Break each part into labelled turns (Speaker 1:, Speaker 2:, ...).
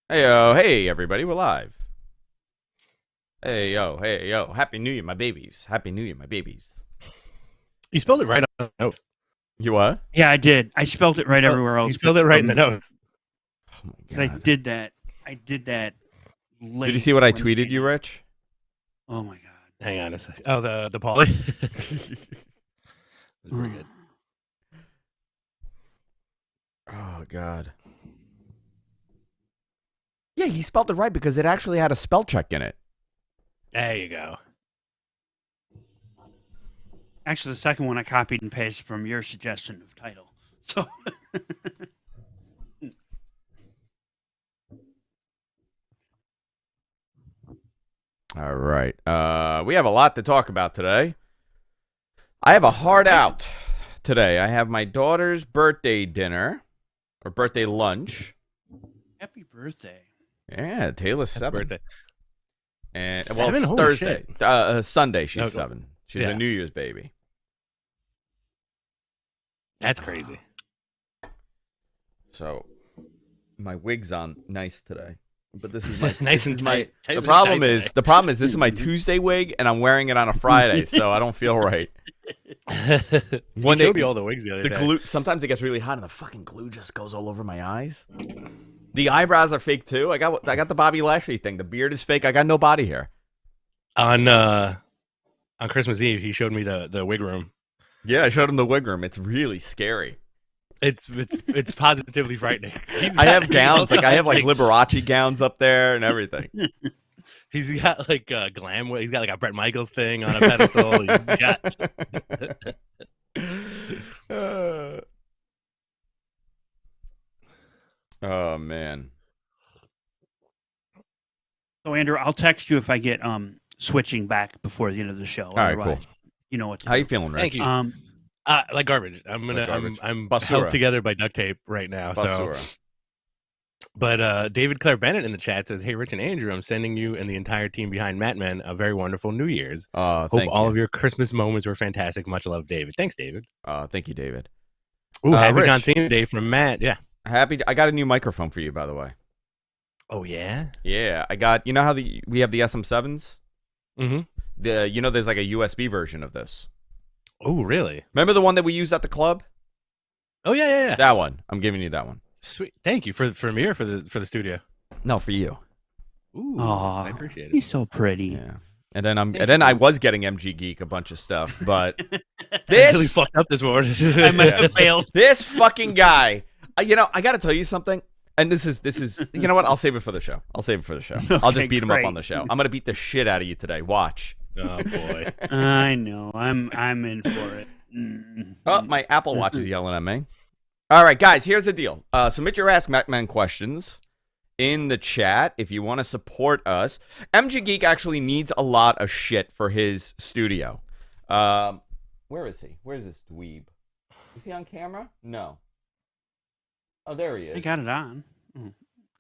Speaker 1: Hey everybody, we're live. Hey yo, Happy New Year, my babies. Happy New Year, my babies.
Speaker 2: You spelled it right on the note.
Speaker 1: You what?
Speaker 3: Yeah, I did. I spelled it right everywhere else.
Speaker 2: You spelled it right in the notes.
Speaker 1: Oh my
Speaker 3: 'Cause I
Speaker 1: god.
Speaker 3: did that. Late
Speaker 1: Did you see what I
Speaker 3: Wednesday
Speaker 1: tweeted you,
Speaker 3: night.
Speaker 1: Rich?
Speaker 3: Oh my god.
Speaker 2: Hang on a sec. Oh, the Paulie. That's pretty good.
Speaker 1: Oh god. Yeah, he spelled it right because it actually had a spell check in it.
Speaker 2: There you go.
Speaker 3: Actually, the second one I copied and pasted from your suggestion of title. So
Speaker 1: All right. We have a lot to talk about today. I have a hard out today. I have my daughter's birthday dinner or birthday lunch.
Speaker 3: happy birthday.
Speaker 1: Yeah, Taylor's
Speaker 2: Happy
Speaker 1: 7.
Speaker 2: birthday.
Speaker 1: And
Speaker 2: 7?
Speaker 1: it's
Speaker 2: Holy
Speaker 1: Thursday. Sunday she's
Speaker 2: Oh, cool.
Speaker 1: 7. She's
Speaker 2: Yeah.
Speaker 1: a New Year's baby.
Speaker 2: That's crazy.
Speaker 1: So my wig's on nice today. But this is my
Speaker 2: Nice and tight.
Speaker 1: the
Speaker 2: Nice and
Speaker 1: problem
Speaker 2: tight
Speaker 1: is
Speaker 2: today.
Speaker 1: this is my Tuesday wig and I'm wearing it on a Friday, so I don't feel right.
Speaker 2: When they showed me all the wigs the other
Speaker 1: The
Speaker 2: day.
Speaker 1: glue sometimes it gets really hot and the fucking glue just goes all over my eyes. The eyebrows are fake too. I got the Bobby Lashley thing. The beard is fake. I got no body hair.
Speaker 2: On Christmas Eve, he showed me the wig room.
Speaker 1: Yeah, I showed him the wig room. It's really scary.
Speaker 2: It's positively frightening.
Speaker 1: I have gowns, like I have like Liberace gowns up there and everything.
Speaker 2: He's got like glam. He's got like a Bret Michaels thing on a pedestal. He's got.
Speaker 1: Oh man.
Speaker 3: So Andrew, I'll text you if I get switching back before the end of the show.
Speaker 1: All right, cool.
Speaker 3: Otherwise, you know what to
Speaker 1: How
Speaker 3: do.
Speaker 1: you feeling, Rich?
Speaker 2: Thank you. Like garbage. I'm
Speaker 1: garbage.
Speaker 2: Basura.
Speaker 1: Basura.
Speaker 2: Held together by duct tape right now.
Speaker 1: Basura.
Speaker 2: So, but David Claire Bennett in the chat says, "Hey, Rich and Andrew, I'm sending you and the entire team behind Matman a very wonderful New Year's. Hope
Speaker 1: Thank
Speaker 2: all
Speaker 1: you.
Speaker 2: of your Christmas moments were fantastic. Much love, David. Thanks, David.
Speaker 1: Thank you, David.
Speaker 2: Ooh, happy
Speaker 1: Rich.
Speaker 2: John Cena Day from Matt. Yeah.
Speaker 1: I got a new microphone for you, by the way.
Speaker 2: Oh yeah.
Speaker 1: Yeah, I got. You know how we have the SM7s?
Speaker 2: Mm-hmm.
Speaker 1: There's like a USB version of this.
Speaker 2: Oh really?
Speaker 1: Remember the one that we used at the club?
Speaker 2: Oh yeah.
Speaker 1: That one. I'm giving you that one.
Speaker 2: Sweet. Thank you for me or for the studio.
Speaker 1: No, for you.
Speaker 2: Ooh,
Speaker 3: Aw,
Speaker 2: I appreciate it.
Speaker 3: He's so pretty.
Speaker 1: Yeah. And then
Speaker 2: Thanks,
Speaker 1: I
Speaker 2: dude.
Speaker 1: was getting MG Geek a bunch of stuff, but
Speaker 2: I really
Speaker 1: this
Speaker 2: fucked up this morning.
Speaker 3: I might have failed.
Speaker 1: this fucking guy. I got to tell you something. And this is you know what? I'll save it for the show. I'll just
Speaker 3: Okay,
Speaker 1: beat him up
Speaker 3: great.
Speaker 1: on the show. I'm gonna beat the shit out of you today. Watch.
Speaker 2: Oh boy.
Speaker 3: I know. I'm in for it. Mm.
Speaker 1: Oh, my Apple Watch is yelling at me. All right, guys, here's the deal. Submit your Ask MacMan questions in the chat if you want to support us. MG Geek actually needs a lot of shit for his studio. Where is he? Where's this dweeb? Is he on camera? No. Oh, there he
Speaker 3: I
Speaker 1: is.
Speaker 3: got it on.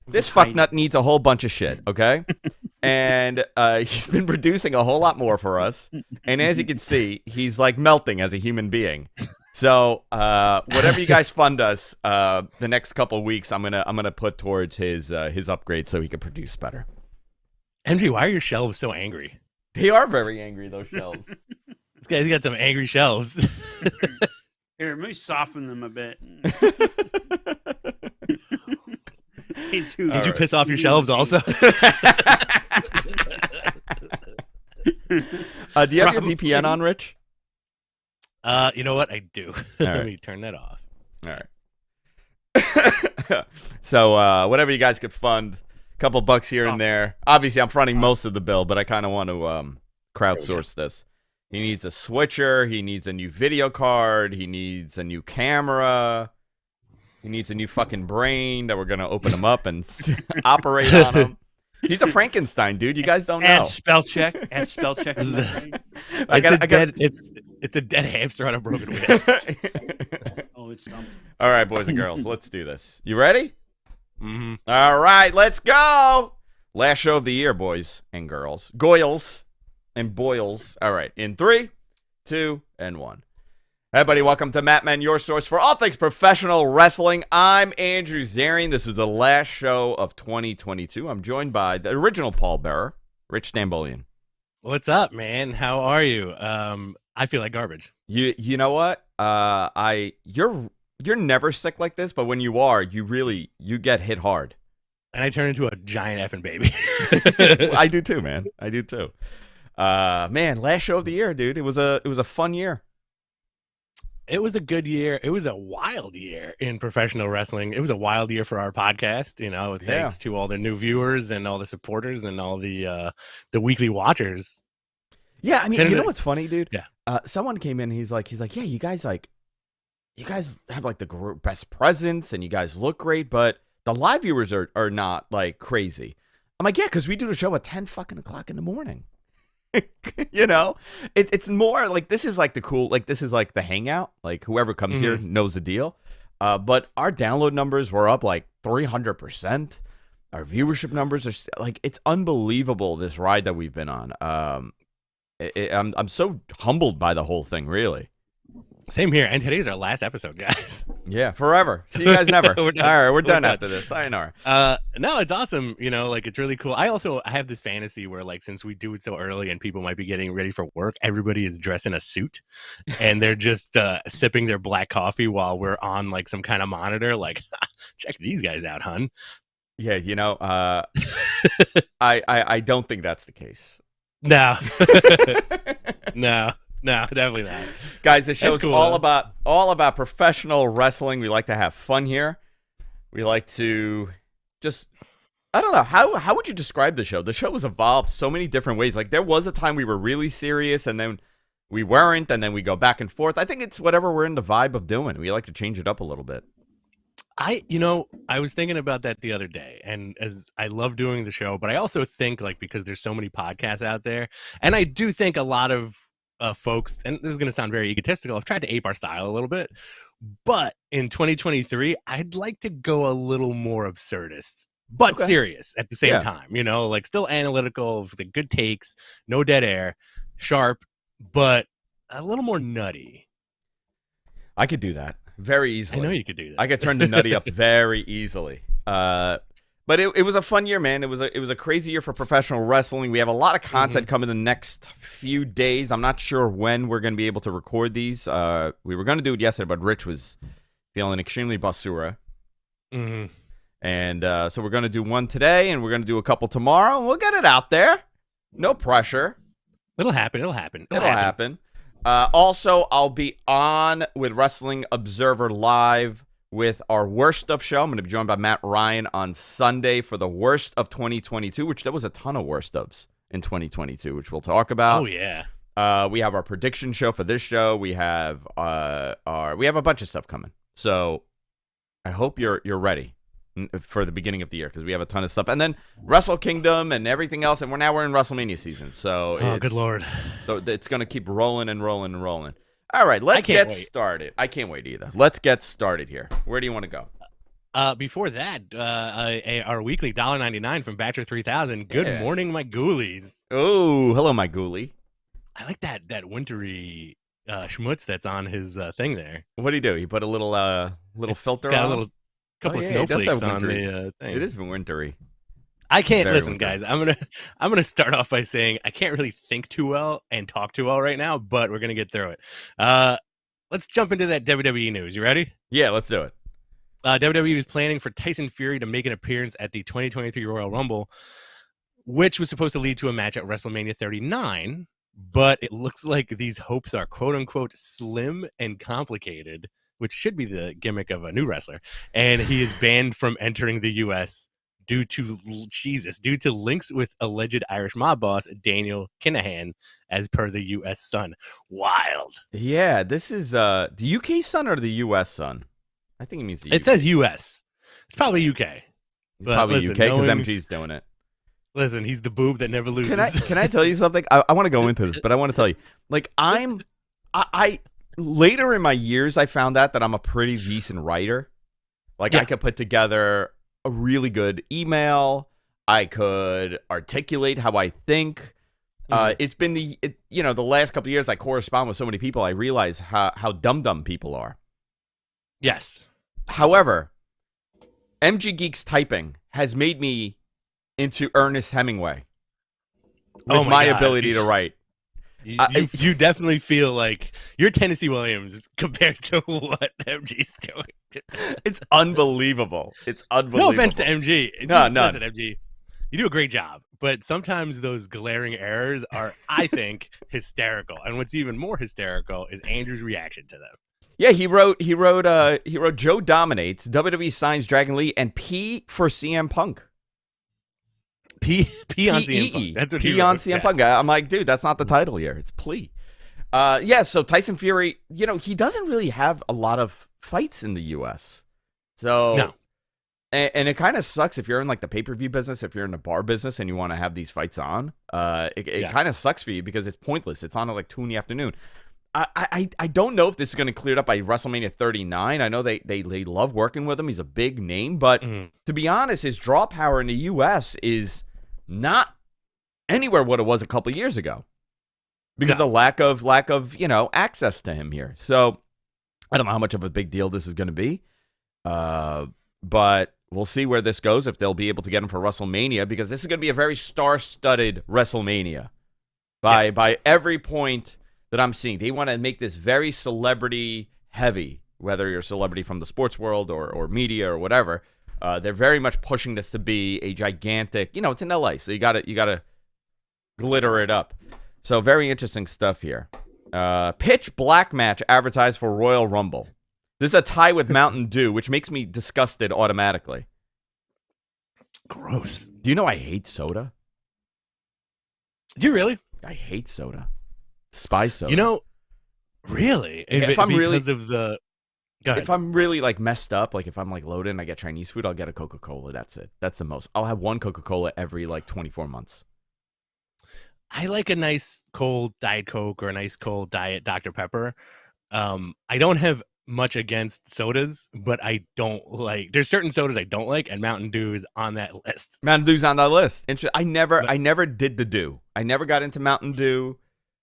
Speaker 1: This
Speaker 3: Hiding.
Speaker 1: fucknut needs a whole bunch of shit, okay? And he's been producing a whole lot more for us. And as you can see, he's like melting as a human being. So whatever you guys fund us, the next couple of weeks, I'm gonna put towards his upgrade so he can produce better.
Speaker 2: MG, why are your shelves so angry?
Speaker 1: They are very angry, those shelves.
Speaker 2: This guy's got some angry shelves.
Speaker 3: Here, let me soften them a bit. Hey, dude.
Speaker 2: Did you piss off your shelves also?
Speaker 1: Do you have your
Speaker 3: Probably.
Speaker 1: VPN on, Rich?
Speaker 2: You know what? I do.
Speaker 1: All
Speaker 2: Let
Speaker 1: right.
Speaker 2: me turn that off.
Speaker 1: All right. So whatever you guys could fund, a couple bucks here and there. Obviously, I'm fronting most of the bill, but I kind of want to crowdsource this. He needs a switcher. He needs a new video card. He needs a new camera. He needs a new fucking brain that we're gonna open him up and operate on him. He's a Frankenstein, dude. You guys don't know.
Speaker 3: Add spell check. Add spell check.
Speaker 2: It's
Speaker 1: I
Speaker 2: a dead hamster on a broken wheel.
Speaker 3: Oh, it's dumb.
Speaker 1: All right, boys and girls, let's do this. You ready?
Speaker 2: Mm-hmm.
Speaker 1: All right, let's go. Last show of the year, boys and girls. Goyles and boils. All right, in 3, 2, and 1. Hey, everybody, welcome to Matt Men, your source for all things professional wrestling. I'm Andrew Zarian. This is the last show of 2022. I'm joined by the original pallbearer, Rich Stambolian.
Speaker 2: What's up, man? How are you? I feel like garbage.
Speaker 1: You know what? You're never sick like this, but when you are, you get hit hard.
Speaker 2: And I turn into a giant effing baby.
Speaker 1: I do too, man. I do too. Man, last show of the year, dude. It was a fun year.
Speaker 2: It was a good year. It was a wild year in professional wrestling. It was a wild year for our podcast, thanks to all the new viewers and all the supporters and all the weekly watchers.
Speaker 1: Yeah, I mean, you know what's funny, dude?
Speaker 2: Yeah.
Speaker 1: Someone came in, he's like, yeah, you guys have like the best presence and you guys look great, but the live viewers are not like crazy. I'm like, yeah, because we do the show at 10 fucking o'clock in the morning. It's more like this is like this is like the hangout. Like whoever comes here knows the deal. But our download numbers were up like 300%. Our viewership numbers are like, it's unbelievable, this ride that we've been on. I'm so humbled by the whole thing, really.
Speaker 2: Same here. And today's our last episode, guys.
Speaker 1: Yeah, forever. See you guys never. All right, we're done after this. Sayonara.
Speaker 2: No, it's awesome. It's really cool. I have this fantasy where, like, since we do it so early and people might be getting ready for work, everybody is dressed in a suit and they're just sipping their black coffee while we're on like some kind of monitor. Like, check these guys out, hun.
Speaker 1: Yeah, I don't think that's the case.
Speaker 2: No. No, definitely not.
Speaker 1: Guys, this show's
Speaker 2: cool,
Speaker 1: all about professional wrestling. We like to have fun here. We like to just, I don't know, how would you describe the show? The show has evolved so many different ways. Like, there was a time we were really serious, and then we weren't, and then we go back and forth. I think it's whatever we're in the vibe of doing. We like to change it up a little bit.
Speaker 2: I was thinking about that the other day, and as I love doing the show, but I also think, like, because there's so many podcasts out there, and I do think a lot of folks, and this is going to sound very egotistical, I've tried to ape our style a little bit, but in 2023, I'd like to go a little more absurdist, but serious at the same time, like still analytical, the good takes, no dead air, sharp, but a little more nutty.
Speaker 1: I could do that very easily.
Speaker 2: I know you could do that.
Speaker 1: I could turn the nutty up very easily. But it was a fun year, man. It was a crazy year for professional wrestling. We have a lot of content coming the next few days. I'm not sure when we're going to be able to record these. We were going to do it yesterday, but Rich was feeling extremely basura. And so we're going to do one today, and we're going to do a couple tomorrow. And we'll get it out there. No pressure.
Speaker 2: It'll happen.
Speaker 1: It'll happen. Also, I'll be on with Wrestling Observer Live with our Worst Of show. I'm going to be joined by Matt Ryan on Sunday for the Worst of 2022, which there was a ton of Worst Ofs in 2022, which we'll talk about.
Speaker 2: Oh, yeah.
Speaker 1: We have our prediction show for this show. We have we have a bunch of stuff coming. So I hope you're ready for the beginning of the year, because we have a ton of stuff. And then Wrestle Kingdom and everything else, and we're in WrestleMania season. So
Speaker 2: good Lord.
Speaker 1: So it's going to keep rolling and rolling and rolling. All right, let's get started. I can't wait either. Let's get started here. Where do you want to go?
Speaker 2: Before that, our weekly $1.99 from Batcher 3000. Good morning, my ghoulies.
Speaker 1: Oh, hello, my ghoulie.
Speaker 2: I like that wintry schmutz that's on his thing there.
Speaker 1: What do you do? You put a little filter
Speaker 2: got
Speaker 1: on?
Speaker 2: A little couple of snowflakes on the thing.
Speaker 1: It is wintry.
Speaker 2: I can't listen, guys. I'm gonna start off by saying I can't really think too well and talk too well right now, but we're gonna get through it. Let's jump into that WWE news. You ready?
Speaker 1: Yeah, let's do it.
Speaker 2: WWE is planning for Tyson Fury to make an appearance at the 2023 Royal Rumble, which was supposed to lead to a match at WrestleMania 39, but it looks like these hopes are quote unquote slim and complicated, which should be the gimmick of a new wrestler, and he is banned from entering the U.S. due to links with alleged Irish mob boss Daniel Kinahan, as per the U.S. Sun. Wild.
Speaker 1: Yeah, this is the UK Sun or the U.S. Sun? I think it means the UK.
Speaker 2: It says U.S. It's probably UK.
Speaker 1: But probably UK because MG's doing it.
Speaker 2: Listen, he's the boob that never loses.
Speaker 1: Can I tell you something? I want to go into this, but I want to tell you, like, I later in my years, I found out that I'm a pretty decent writer. Like, I could put together a really good email. I could articulate how I think. It's been the last couple of years I correspond with so many people, I realize how dumb people are.
Speaker 2: Yes.
Speaker 1: However, MG Geeks typing has made me into Ernest Hemingway with my ability to write.
Speaker 2: You definitely feel like you're Tennessee Williams compared to what MG's doing.
Speaker 1: It's unbelievable. It's unbelievable.
Speaker 2: No offense to MG.
Speaker 1: No.
Speaker 2: Listen, MG, you do a great job, but sometimes those glaring errors are, I think, hysterical. And what's even more hysterical is Andrew's reaction to them.
Speaker 1: Yeah, he wrote Joe dominates, WWE signs Dragon Lee, and P for CM Punk.
Speaker 2: P on CM Punk. That's what he
Speaker 1: on
Speaker 2: wrote.
Speaker 1: CM Punk. I'm like, dude, that's not the title here. It's plea. So Tyson Fury, he doesn't really have a lot of fights in the U.S. So
Speaker 2: no.
Speaker 1: And it kind of sucks if you're in like the pay-per-view business, if you're in the bar business and you want to have these fights on. It kind of sucks for you because it's pointless. It's on at like 2 PM. I don't know if this is going to clear it up by WrestleMania 39. I know they love working with him. He's a big name, but to be honest, his draw power in the U.S. is not anywhere what it was a couple of years ago because the lack of access to him here. So I don't know how much of a big deal this is going to be, but we'll see where this goes, if they'll be able to get him for WrestleMania, because this is going to be a very star-studded WrestleMania by every point that I'm seeing. They want to make this very celebrity heavy, whether you're a celebrity from the sports world or media or whatever. They're very much pushing this to be a gigantic, it's in LA, so you gotta glitter it up. So very interesting stuff here. Pitch Black match advertised for Royal Rumble. This is a tie with Mountain Dew, which makes me disgusted automatically.
Speaker 2: Gross.
Speaker 1: Do you know I hate soda?
Speaker 2: Do you really?
Speaker 1: I hate soda. Spice soda.
Speaker 2: Really?
Speaker 1: If I'm really like messed up, like if I'm like loaded and I get Chinese food, I'll get a Coca-Cola. That's it. That's the most. I'll have one Coca-Cola every like 24 months.
Speaker 2: I like a nice cold Diet Coke or a nice cold Diet Dr. Pepper. I don't have much against sodas, but I don't like. There's certain sodas I don't like, and Mountain Dew is on that list.
Speaker 1: Mountain Dew's on that list. I never did the Dew. I never got into Mountain Dew.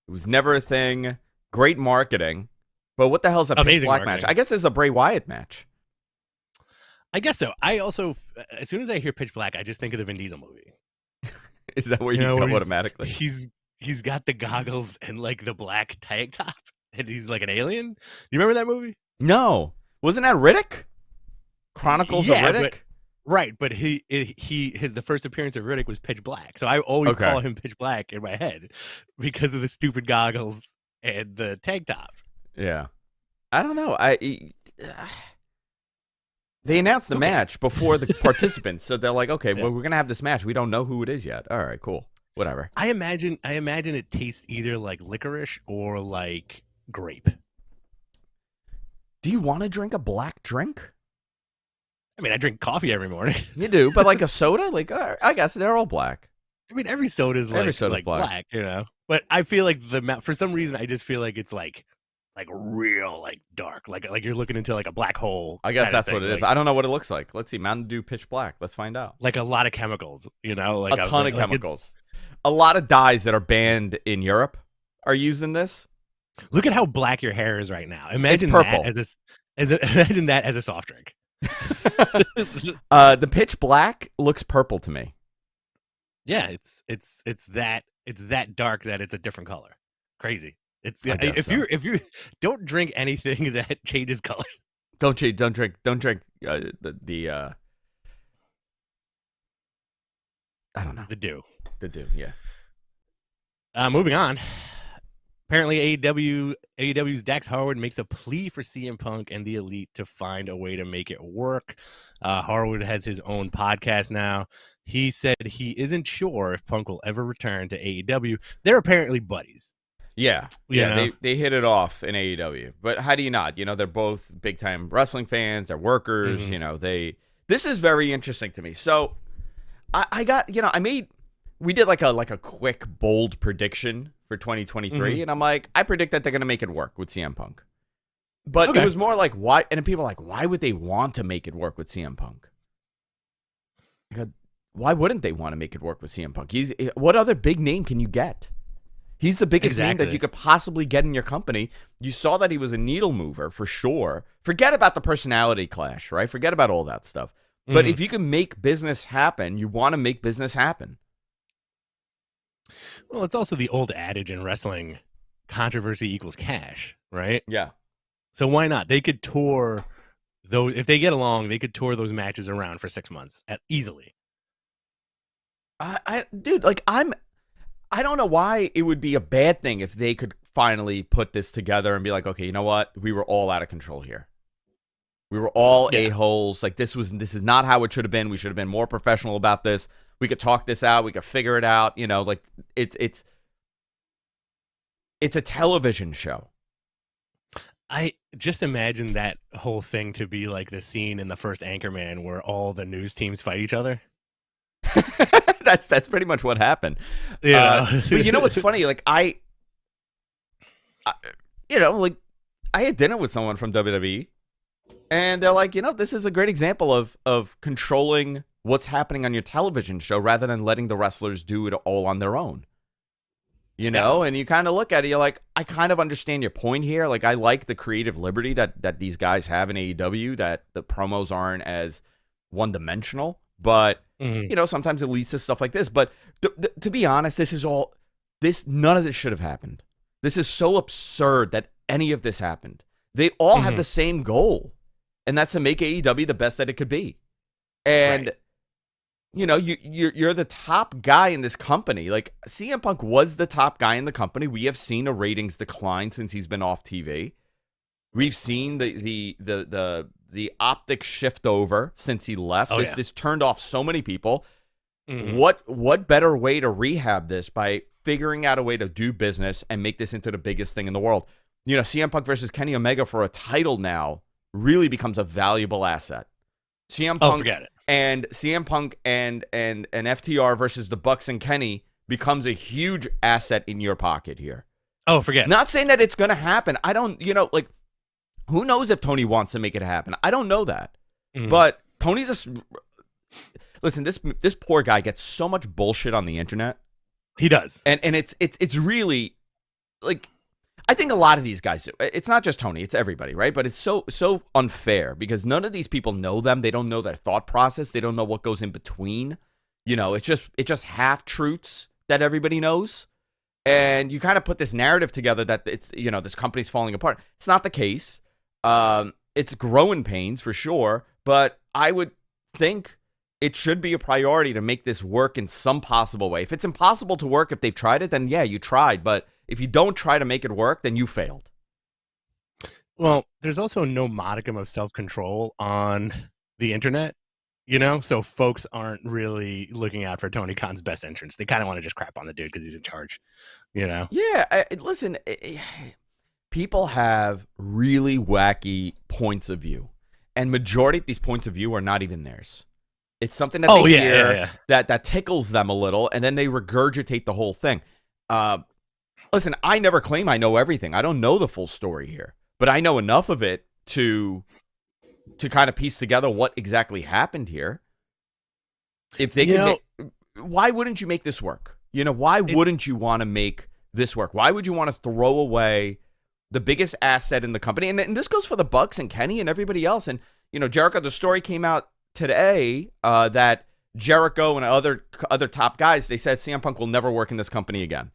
Speaker 1: It was never a thing. Great marketing. But what the hell is a Pitch Black match? I guess it's a Bray Wyatt match.
Speaker 2: I guess so. I also, as soon as I hear Pitch Black, I just think of the Vin Diesel movie.
Speaker 1: Is that where you go automatically?
Speaker 2: He's got the goggles and like the black tank top, and he's like an alien. You remember that movie?
Speaker 1: No. Wasn't that Riddick? Chronicles of Riddick?
Speaker 2: Right, but the first appearance of Riddick was Pitch Black. So I always call him Pitch Black in my head because of the stupid goggles and the tank top.
Speaker 1: Yeah. I don't know. They announced the match before the participants, so they're like, okay, well, we're going to have this match. We don't know who it is yet. All right, cool. Whatever.
Speaker 2: I imagine it tastes either like licorice or like grape.
Speaker 1: Do you want to drink a black drink?
Speaker 2: I mean, I drink coffee every morning.
Speaker 1: You do, but like a soda? Like, I guess they're all black.
Speaker 2: I mean, every soda is like black, But I feel like for some reason, I just feel like it's like real, like dark, like you're looking into like a black hole.
Speaker 1: I guess that's what it is. I don't know what it looks like. Let's see. Mountain Dew Pitch Black. Let's find out.
Speaker 2: Like a lot of chemicals, like
Speaker 1: a ton of chemicals. A lot of dyes that are banned in Europe are used in this.
Speaker 2: Look at how black your hair is right now. Imagine
Speaker 1: it's purple.
Speaker 2: Imagine that as a soft drink.
Speaker 1: The Pitch Black looks purple to me.
Speaker 2: Yeah, it's that dark that it's a different color. Crazy. It's if you don't drink anything that changes color.
Speaker 1: Don't drink I don't know.
Speaker 2: The Dew,
Speaker 1: yeah.
Speaker 2: Moving on. Apparently, AEW's Dax Harwood makes a plea for CM Punk and the Elite to find a way to make it work. Harwood has his own podcast now. He said he isn't sure if Punk will ever return to AEW. They're apparently buddies.
Speaker 1: Yeah. They hit it off in AEW. But how do you not? They're both big-time wrestling fans. They're workers. Mm-hmm. This is very interesting to me. So I got, we did like a quick, bold prediction for 2023, mm-hmm. and I'm like, I predict that they're going to make it work with CM Punk. But it was more like, why? And people are like, why would they want to make it work with CM Punk? Why wouldn't they want to make it work with CM Punk? What other big name can you get? He's the biggest name that
Speaker 2: Exactly.
Speaker 1: you could possibly get in your company. You saw that he was a needle mover for sure. Forget about the personality clash, right? Forget about all that stuff. But if you can make business happen, you want to make business happen.
Speaker 2: Well, it's also the old adage in wrestling, controversy equals cash, right?
Speaker 1: Yeah.
Speaker 2: So why not? They could tour those, if they get along, they could tour those matches around for 6 months easily.
Speaker 1: Dude, like I don't know why it would be a bad thing if they could finally put this together and be like, okay, you know what? We were all out of control here. We were all a-holes. Like this is not how it should have been. We should have been more professional about this. We could talk this out. We could figure it out. You know, like it's a television show.
Speaker 2: I just imagine that whole thing to be like the scene in the first Anchorman where all the news teams fight each other.
Speaker 1: That's pretty much what happened.
Speaker 2: Yeah.
Speaker 1: But you know what's funny? Like I had dinner with someone from WWE, and they're like, this is a great example of controlling what's happening on your television show rather than letting the wrestlers do it all on their own. And you kind of look at it, you're like, I kind of understand your point here. Like, I like the creative liberty that these guys have in AEW, that the promos aren't as one-dimensional. But, sometimes it leads to stuff like this. But to be honest, none of this should have happened. This is so absurd that any of this happened. They all have the same goal, and that's to make AEW the best that it could be. And, you're the top guy in this company. Like, CM Punk was the top guy in the company. We have seen a ratings decline since he's been off TV. We've seen the optic shift over since he left. This turned off so many people. What better way to rehab this by figuring out a way to do business and make this into the biggest thing in the world? CM Punk versus Kenny Omega for a title now really becomes a valuable asset. CM Punk
Speaker 2: forget it.
Speaker 1: And CM Punk and FTR versus the Bucks and Kenny becomes a huge asset in your pocket here.
Speaker 2: Oh, forget it.
Speaker 1: Not saying that it's going to happen. I don't, who knows if Tony wants to make it happen? I don't know that. But Tony's listen, this poor guy gets so much bullshit on the internet.
Speaker 2: He does.
Speaker 1: And it's really, like, I think a lot of these guys do. It's not just Tony, it's everybody, right? But it's so unfair because none of these people know them. They don't know their thought process. They don't know what goes in between. It's just half truths that everybody knows. And you kind of put this narrative together that it's, this company's falling apart. It's not the case. It's growing pains for sure, but I would think it should be a priority to make this work in some possible way. If it's impossible to work, if they've tried it, then yeah, you tried. But if you don't try to make it work, then you failed.
Speaker 2: Well, there's also no modicum of self-control on the internet, so folks aren't really looking out for Tony Khan's best interest. They kind of want to just crap on the dude because he's in charge, Yeah,
Speaker 1: listen, people have really wacky points of view, and majority of these points of view are not even theirs. It's something that they hear that tickles them a little, and then they regurgitate the whole thing. Listen, I never claim I know everything. I don't know the full story here, but I know enough of it to kind of piece together what exactly happened here. If they can, why wouldn't you make this work? Why wouldn't you want to make this work? Why would you want to throw away the biggest asset in the company? And this goes for the Bucks and Kenny and everybody else. And, Jericho, the story came out today that Jericho and other top guys, they said CM Punk will never work in this company again.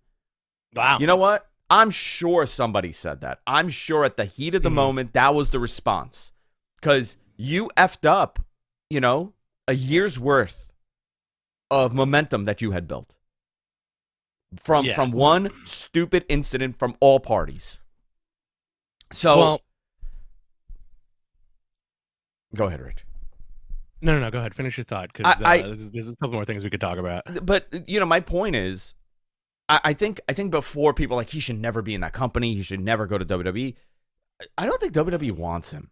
Speaker 2: Wow.
Speaker 1: You know what? I'm sure somebody said that. I'm sure at the heat of the moment, that was the response. Because you effed up, a year's worth of momentum that you had built. From one stupid incident from all parties. So, go ahead, Rich.
Speaker 2: No, go ahead. Finish your thought, because there's a couple more things we could talk about.
Speaker 1: But, my point is, I think before people like, he should never be in that company, he should never go to WWE. I don't think WWE wants him.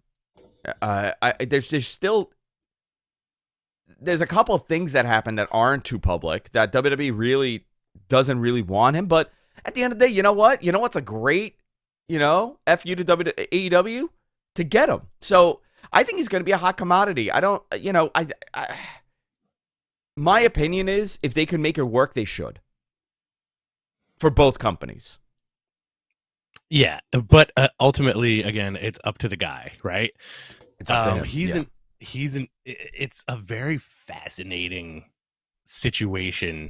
Speaker 1: There's a couple of things that happen that aren't too public that WWE really doesn't really want him. But at the end of the day, you know what? You know what's a great, F you to AEW? To get him. So I think he's going to be a hot commodity. I don't, my opinion is if they can make it work, they should. for both companies.
Speaker 2: Yeah, but ultimately, again, it's up to the guy, right?
Speaker 1: It's up to him.
Speaker 2: It's a very fascinating situation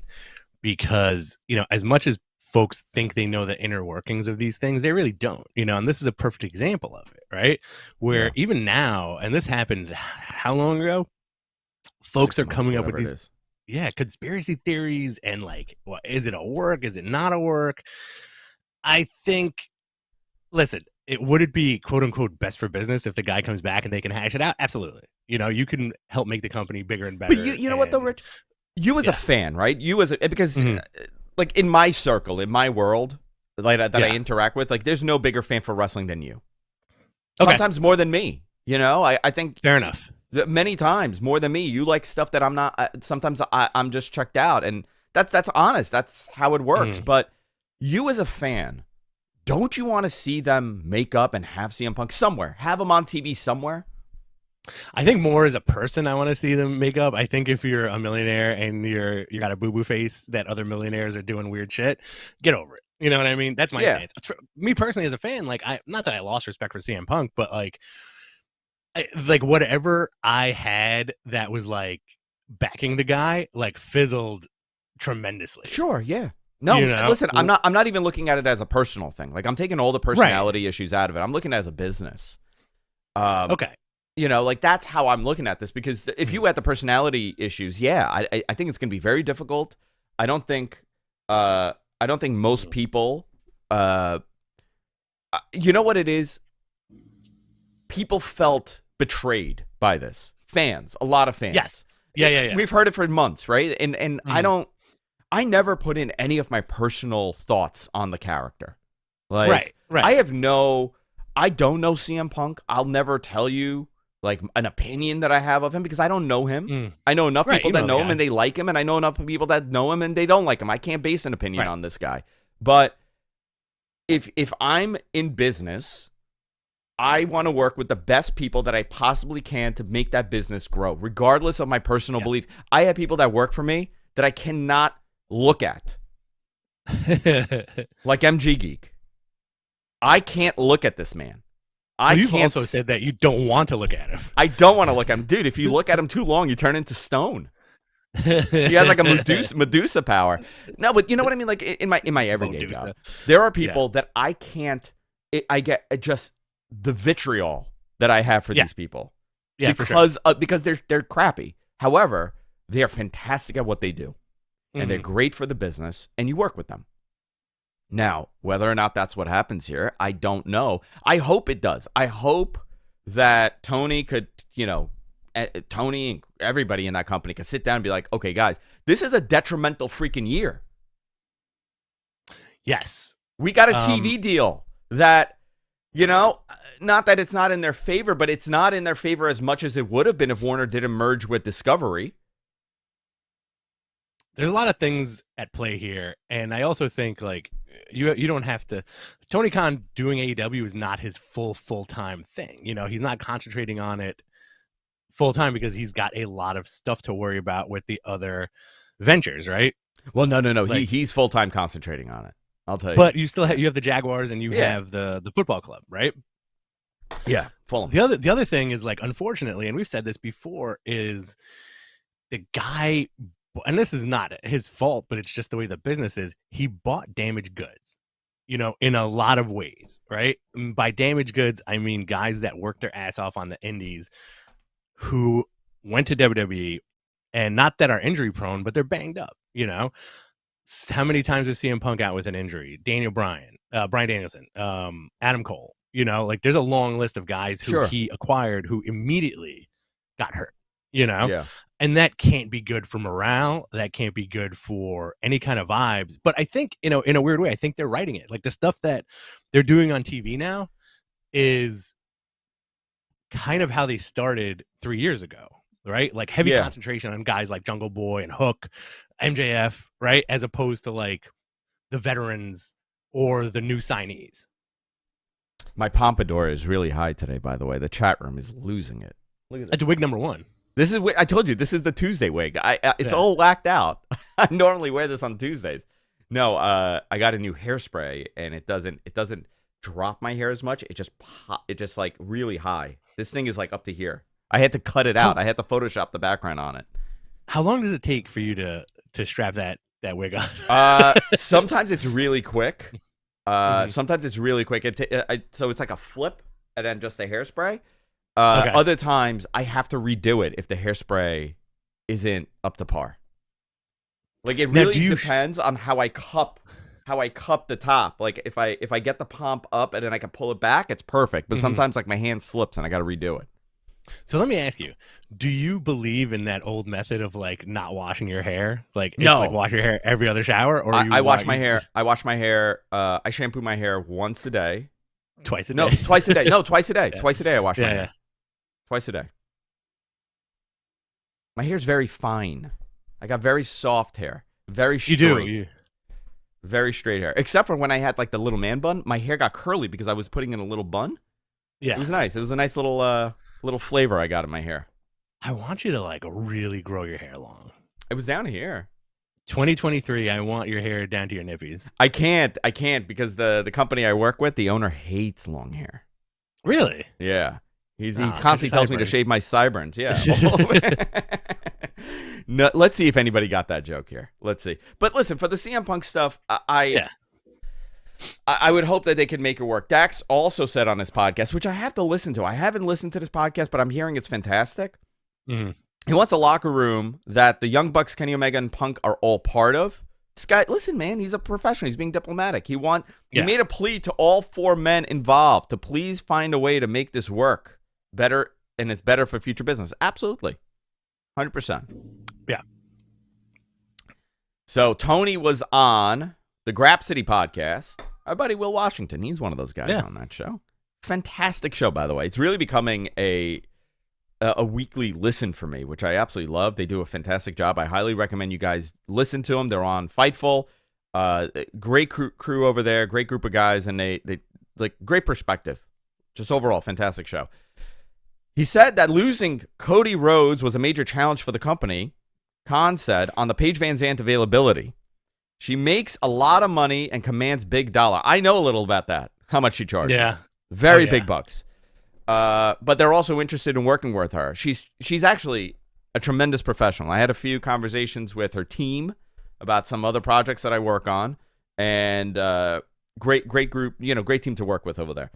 Speaker 2: because, as much as folks think they know the inner workings of these things, they really don't, and this is a perfect example of it, right? Where even now, and this happened how long ago? Folks are coming up with these conspiracy theories and like, well, is it a work? Is it not a work? I think, listen, would it be quote unquote best for business if the guy comes back and they can hash it out? Absolutely. You can help make the company bigger and better.
Speaker 1: But you know what though, Rich? You as a fan, right? Because like in my circle, in my world, like that I interact with, like there's no bigger fan for wrestling than you. Sometimes more than me. I think
Speaker 2: fair enough.
Speaker 1: Many times more than me. You like stuff that I'm not. Sometimes I'm just checked out, and that's honest. That's how it works. But you as a fan, don't you want to see them make up and have CM Punk somewhere? Have him on TV somewhere?
Speaker 2: I think more as a person, I want to see them make up. I think if you're a millionaire and you got a boo-boo face that other millionaires are doing weird shit, get over it. You know what I mean? That's my stance. For me personally as a fan, like not that I lost respect for CM Punk, but like whatever I had that was like backing the guy, like fizzled tremendously.
Speaker 1: Sure, yeah. No, listen, I'm not even looking at it as a personal thing. Like I'm taking all the personality issues out of it. I'm looking at it as a business.
Speaker 2: Okay.
Speaker 1: Like that's how I'm looking at this, because if you had the personality issues, I think it's going to be very difficult. I don't think most people, you know what it is? People felt betrayed by this. Fans, a lot of fans.
Speaker 2: Yes. Yeah.
Speaker 1: We've heard it for months, right? And I never put in any of my personal thoughts on the character. Like,
Speaker 2: right.
Speaker 1: I don't know CM Punk. I'll never tell you like an opinion that I have of him because I don't know him. I know enough people that know him and they like him, and I know enough people that know him and they don't like him. I can't base an opinion on this guy. But if I'm in business, I want to work with the best people that I possibly can to make that business grow, regardless of my personal belief. I have people that work for me that I cannot look at. Like MG Geek. I can't look at this man.
Speaker 2: You've also said that you don't want to look at him.
Speaker 1: I don't want to look at him. Dude, if you look at him too long, you turn into stone. He has like a Medusa power. No, but you know what I mean? Like in my everyday job, there are people that I can't, I get just the vitriol that I have for these people.
Speaker 2: Yeah,
Speaker 1: because they're crappy. However, they are fantastic at what they do. And they're great for the business, and you work with them. Now, whether or not that's what happens here, I don't know. I hope it does. I hope that Tony could, Tony and everybody in that company could sit down and be like, okay, guys, this is a detrimental freaking year.
Speaker 2: Yes.
Speaker 1: We got a TV deal that, not that it's not in their favor, but it's not in their favor as much as it would have been if Warner didn't merge with Discovery.
Speaker 2: There's a lot of things at play here, and I also think like you don't have to. Tony Khan doing AEW is not his full-time thing. He's not concentrating on it full time because he's got a lot of stuff to worry about with the other ventures, right?
Speaker 1: Well, no. Like, he's full-time concentrating on it. I'll tell you.
Speaker 2: But you still have the Jaguars and you have the football club, right?
Speaker 1: Yeah, Fulham.
Speaker 2: The other thing is like, unfortunately, and we've said this before, is the guy. And this is not his fault, but it's just the way the business is. He bought damaged goods, in a lot of ways, right? And by damaged goods, I mean guys that worked their ass off on the indies who went to WWE, and not that are injury prone, but they're banged up, How many times was CM Punk out with an injury? Daniel Bryan, Bryan Danielson, Adam Cole, like there's a long list of guys who he acquired who immediately got hurt,
Speaker 1: Yeah.
Speaker 2: And that can't be good for morale. That can't be good for any kind of vibes. But I think, in a weird way, I think they're writing it. Like the stuff that they're doing on TV now is kind of how they started 3 years ago, right? Like heavy concentration on guys like Jungle Boy and Hook, MJF, right? As opposed to like the veterans or the new signees.
Speaker 1: My pompadour is really high today, by the way. The chat room is losing it. Look at that.
Speaker 2: It's wig number 1.
Speaker 1: I told you, this is the Tuesday wig. It's all whacked out. I normally wear this on Tuesdays. No, I got a new hairspray, and it doesn't drop my hair as much. It just like really high. This thing is like up to here. I had to cut it out. I had to Photoshop the background on it.
Speaker 2: How long does it take for you to strap that wig on?
Speaker 1: Sometimes it's really quick.
Speaker 2: Mhm.
Speaker 1: Sometimes it's really quick. So it's like a flip and then just a hairspray.
Speaker 2: Okay.
Speaker 1: Other times I have to redo it if the hairspray isn't up to par. Like it
Speaker 2: Now,
Speaker 1: really depends on how I cup the top. Like if I get the pomp up and then I can pull it back, it's perfect. But sometimes like my hand slips and I got to redo it.
Speaker 2: So let me ask you, do you believe in that old method of like not washing your hair? Like,
Speaker 1: No.
Speaker 2: like wash your hair every other shower? Or
Speaker 1: I wash my hair. I wash my hair. I shampoo my hair once a day.
Speaker 2: Twice a day?
Speaker 1: No, twice a day. No, twice a day.
Speaker 2: Yeah.
Speaker 1: Twice a day I wash my
Speaker 2: Yeah,
Speaker 1: hair. Twice a day. My hair's very fine. I got very soft hair. Very straight.
Speaker 2: You do.
Speaker 1: Very straight hair. Except for when I had like the little man bun, my hair got curly because I was putting in a little bun.
Speaker 2: Yeah.
Speaker 1: It was nice. It was a nice little flavor I got in my hair.
Speaker 2: I want you to like really grow your hair long.
Speaker 1: It was down here.
Speaker 2: 2023, I want your hair down to your nippies.
Speaker 1: I can't because the company I work with, the owner hates long hair.
Speaker 2: Really?
Speaker 1: Yeah. He
Speaker 2: Ah,
Speaker 1: constantly tells me to
Speaker 2: sideburns.
Speaker 1: shave my sideburns. Yeah. No, let's see if anybody got that joke here. Let's see. But listen, for the CM Punk stuff, I would hope that they can make it work. Dax also said on his podcast, which I have to listen to. I haven't listened to this podcast, but I'm hearing it's fantastic.
Speaker 2: Mm-hmm.
Speaker 1: He wants a locker room that the Young Bucks, Kenny Omega, and Punk are all part of. This guy, listen, man, he's a professional. He's being diplomatic. He made a plea to all four men involved to please find a way to make this work better, and it's better for future business. Absolutely. 100%.
Speaker 2: Yeah.
Speaker 1: So Tony was on the Grap City podcast. Our buddy Will Washington, he's one of those guys on that show. Fantastic show, by the way. It's really becoming a weekly listen for me, which I absolutely love. They do a fantastic job. I highly recommend you guys listen to them. They're on Fightful. Great crew over there, great group of guys, and they like great perspective. Just overall, fantastic show. He said that losing Cody Rhodes was a major challenge for the company. Khan said on the Paige Van Zandt availability, she makes a lot of money and commands big dollar. I know a little about that, how much she charges.
Speaker 2: Yeah.
Speaker 1: Very big bucks. But they're also interested in working with her. She's actually a tremendous professional. I had a few conversations with her team about some other projects that I work on, and great group, great team to work with over there.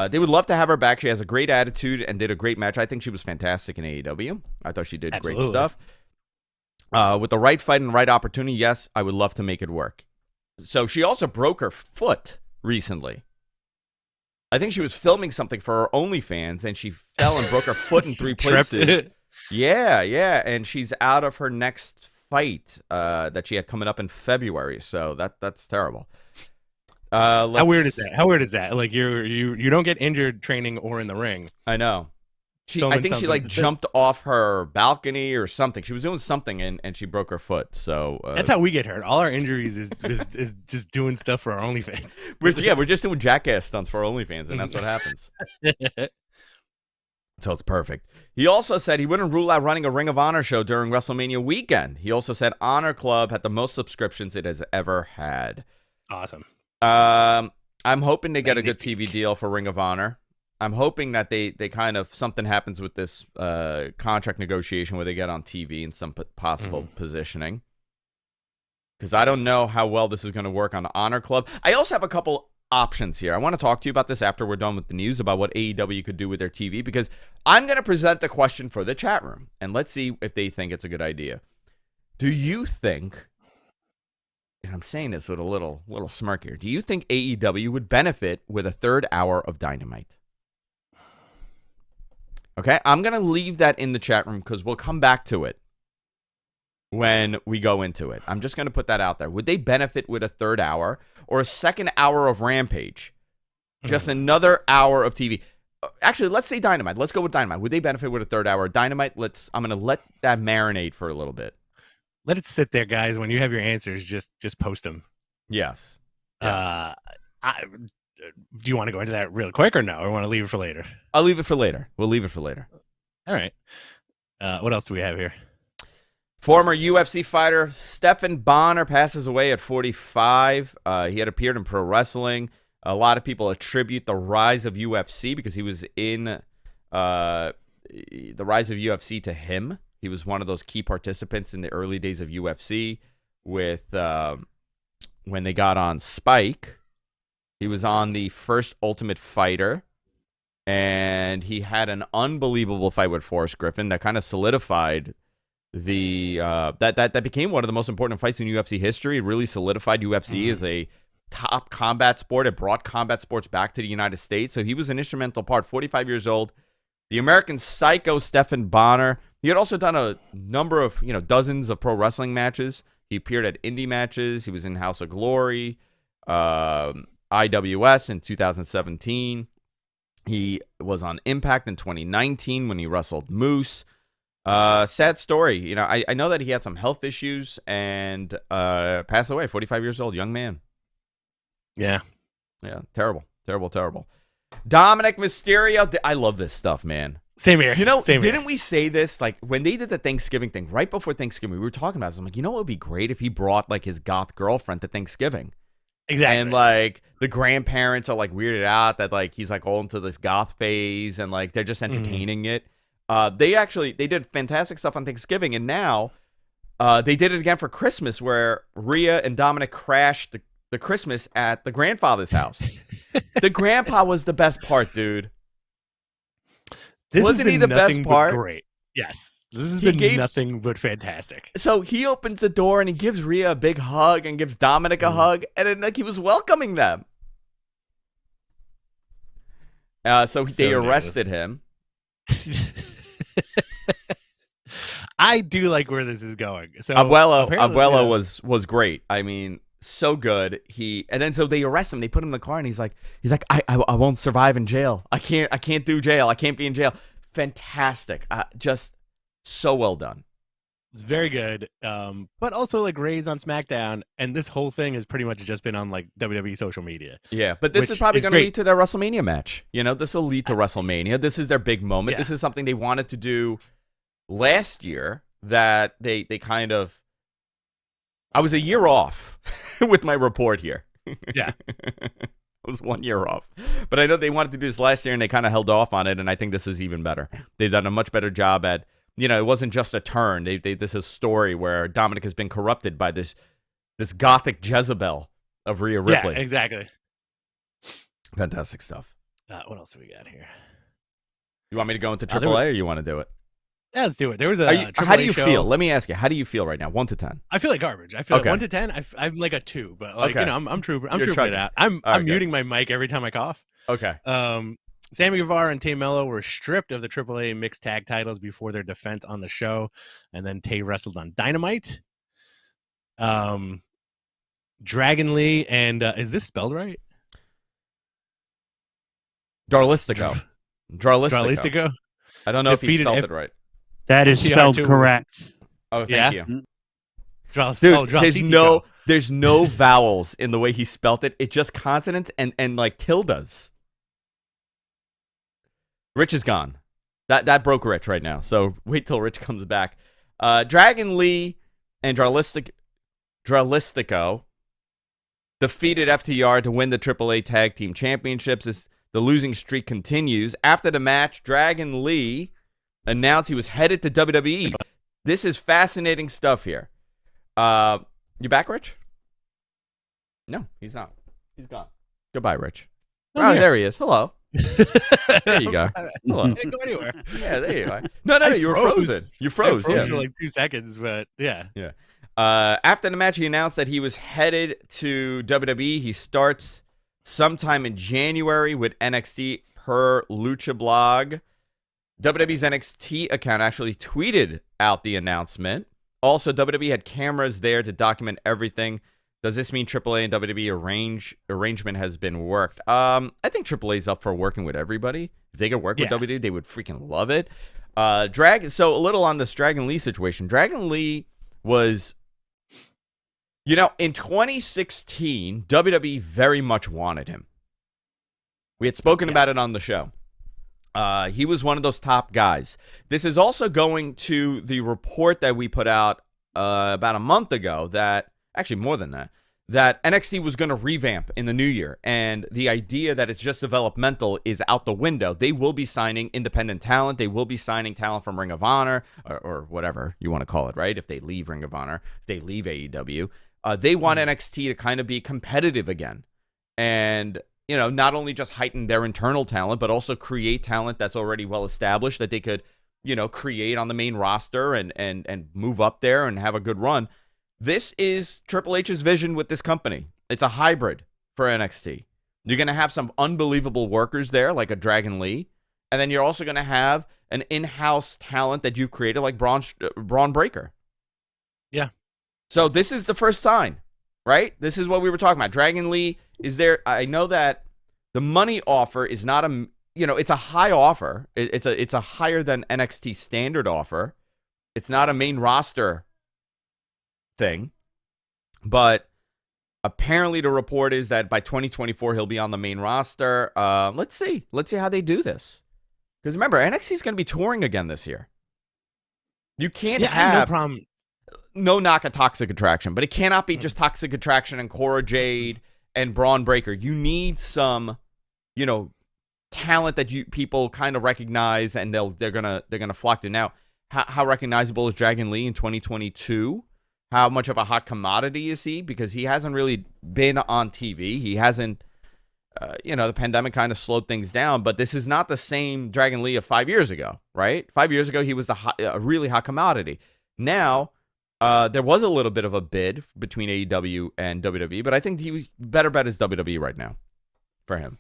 Speaker 1: They would love to have her back. She has a great attitude and did a great match. I think she was fantastic in AEW. I thought she did great stuff. With the right fight and the right opportunity, yes, I would love to make it work. So she also broke her foot recently. I think she was filming something for her OnlyFans, and she fell and broke her foot in 3 places. Yeah, and she's out of her next fight that she had coming up in February. So that's terrible.
Speaker 2: How weird is that? Like you don't get injured training or in the ring.
Speaker 1: I know. I think she like jumped off her balcony or something. She was doing something and she broke her foot. So
Speaker 2: that's how we get hurt. All our injuries is just doing stuff for our OnlyFans.
Speaker 1: We're just doing jackass stunts for our OnlyFans, and that's what happens. So it's perfect. He also said he wouldn't rule out running a Ring of Honor show during WrestleMania weekend. He also said Honor Club had the most subscriptions it has ever had.
Speaker 2: Awesome.
Speaker 1: I'm hoping to get a good TV deal for Ring of Honor. I'm hoping that they kind of something happens with this contract negotiation where they get on TV in some possible positioning. Because I don't know how well this is going to work on Honor Club. I also have a couple options here. I want to talk to you about this after we're done with the news about what AEW could do with their TV, because I'm going to present the question for the chat room, and let's see if they think it's a good idea. Do you think, and I'm saying this with a little smirk here, do you think AEW would benefit with a third hour of Dynamite? Okay, I'm going to leave that in the chat room because we'll come back to it when we go into it. I'm just going to put that out there. Would they benefit with a third hour or a second hour of Rampage? Just another hour of TV. Actually, let's say Dynamite. Let's go with Dynamite. Would they benefit with a third hour of Dynamite? I'm going to let that marinate for a little bit.
Speaker 2: Let it sit there, guys. When you have your answers, just post them.
Speaker 1: Yes.
Speaker 2: Do you want to go into that real quick or no? Or want to leave it for later?
Speaker 1: I'll leave it for later. We'll leave it for later.
Speaker 2: All right. What else do we have here?
Speaker 1: Former UFC fighter Stefan Bonnar passes away at 45. He had appeared in pro wrestling. A lot of people attribute the rise of UFC because he was in the rise of UFC to him. He was one of those key participants in the early days of UFC with when they got on Spike. He was on the first Ultimate Fighter, and he had an unbelievable fight with Forrest Griffin that kind of solidified the that became one of the most important fights in UFC history. It really solidified UFC as a top combat sport. It brought combat sports back to the United States. So he was an instrumental part. 45 years old. The American Psycho Stefan Bonnar. He had also done a number of, dozens of pro wrestling matches. He appeared at indie matches. He was in House of Glory, IWS in 2017. He was on Impact in 2019 when he wrestled Moose. Sad story. I know that he had some health issues and passed away. 45 years old, young man.
Speaker 2: Yeah.
Speaker 1: Yeah, terrible. Dominic Mysterio. I love this stuff, man.
Speaker 2: Same here.
Speaker 1: Didn't we say this? Like, when they did the Thanksgiving thing, right before Thanksgiving, we were talking about this. I'm like, what would be great if he brought, like, his goth girlfriend to Thanksgiving?
Speaker 2: Exactly.
Speaker 1: And, like, the grandparents are, like, weirded out that, like, he's, like, all into this goth phase, and, like, they're just entertaining it. They did fantastic stuff on Thanksgiving, and now they did it again for Christmas, where Rhea and Dominic crashed the Christmas at the grandfather's house. The grandpa was the best part, dude. Wasn't he the best part?
Speaker 2: Great. Yes. This has been nothing but fantastic.
Speaker 1: So he opens the door and he gives Rhea a big hug and gives Dominic a hug, and then, like, he was welcoming them. So they arrested him.
Speaker 2: I do like where this is going. So
Speaker 1: Abuelo was great. I mean, so good. So they arrest him. They put him in the car, and he's like, I won't survive in jail. I can't do jail. I can't be in jail. Fantastic. Just so well done.
Speaker 2: It's very good. But also, like, Ray's on SmackDown, and this whole thing has pretty much just been on, like, WWE social media.
Speaker 1: Yeah, but this is probably going to lead to their WrestleMania match. This will lead to WrestleMania. This is their big moment. Yeah. This is something they wanted to do last year that they kind of... I was a year off with my report here.
Speaker 2: Yeah.
Speaker 1: I was 1 year off. But I know they wanted to do this last year, and they kind of held off on it, and I think this is even better. They've done a much better job at... it wasn't just a turn. This is a story where Dominic has been corrupted by this gothic Jezebel of Rhea Ripley.
Speaker 2: Yeah, exactly.
Speaker 1: Fantastic stuff.
Speaker 2: What else do we got here?
Speaker 1: You want me to go into AAA, or you want to do it?
Speaker 2: Yeah, let's do it. There was a
Speaker 1: how do you
Speaker 2: show.
Speaker 1: feel? Let me ask you. How do you feel right now? 1 to 10.
Speaker 2: I feel like garbage. I feel like 1 to 10. I'm like a 2, but like I'm trooping it out. I'm muting my mic every time I cough.
Speaker 1: Okay.
Speaker 2: Sammy Guevara and Tay Mello were stripped of the AAA mixed tag titles before their defense on the show, and then Tay wrestled on Dynamite. Dragon Lee and is this spelled right?
Speaker 1: Darlistico. I don't know if he spelled it right.
Speaker 3: That is spelled correct.
Speaker 1: Oh, thank you.
Speaker 2: Dude,
Speaker 1: there's no vowels in the way he spelled it. It's just consonants and like tildes. Rich is gone. That broke Rich right now. So wait till Rich comes back. Dragon Lee and Dralistico defeated FTR to win the AAA Tag Team Championships as the losing streak continues. After the match, Dragon Lee announced he was headed to WWE. This is fascinating stuff here. You back, Rich? No, he's not. He's gone. Goodbye, Rich. Oh, there he is. Hello. There you go. Hello.
Speaker 2: Can't go anywhere.
Speaker 1: Yeah, there you are. No, you were frozen. You froze.
Speaker 2: I froze for like 2 seconds, but yeah.
Speaker 1: Yeah. After the match, he announced that he was headed to WWE. He starts sometime in January with NXT per Lucha Blog. WWE's NXT account actually tweeted out the announcement. Also, WWE had cameras there to document everything. Does this mean AAA and WWE arrangement has been worked? I think AAA's up for working with everybody. If they could work with WWE, they would freaking love it. So a little on this Dragon Lee situation. Dragon Lee was, in 2016, WWE very much wanted him. We had spoken about it on the show. He was one of those top guys. This is also going to the report that we put out about a month ago that, actually more than that, that NXT was going to revamp in the new year. And the idea that it's just developmental is out the window. They will be signing independent talent. They will be signing talent from Ring of Honor or whatever you want to call it, right? If they leave Ring of Honor, if they leave AEW. They want NXT to kind of be competitive again. And, you know, not only just heighten their internal talent, but also create talent that's already well established that they could, you know, create on the main roster and move up there and have a good run. This is Triple H's vision with this company. It's a hybrid for NXT. You're going to have some unbelievable workers there, like a Dragon Lee. And then you're also going to have an in-house talent that you've created, like Braun Breaker.
Speaker 2: Yeah.
Speaker 1: So this is the first sign, right? This is what we were talking about. Dragon Lee is there. I know that the money offer is not a, you know, it's a high offer. It's a higher than NXT standard offer. It's not a main roster thing, but apparently the report is that by 2024 he'll be on the main roster. Let's see how they do this, because remember, NXT is going to be touring again this year. You can't have
Speaker 2: no problem.
Speaker 1: No knock at Toxic Attraction, but it cannot be just Toxic Attraction and Cora Jade and Braun Breaker. You need some, you know, talent that people kind of recognize, and they're gonna flock to. Now, how recognizable is Dragon Lee in 2022? How much of a hot commodity is he? Because he hasn't really been on TV. He hasn't, you know, the pandemic kind of slowed things down. But this is not the same Dragon Lee of 5 years ago, right? 5 years ago, he was a really hot commodity. Now, there was a little bit of a bid between AEW and WWE, but I think he was better bet is WWE right now for him.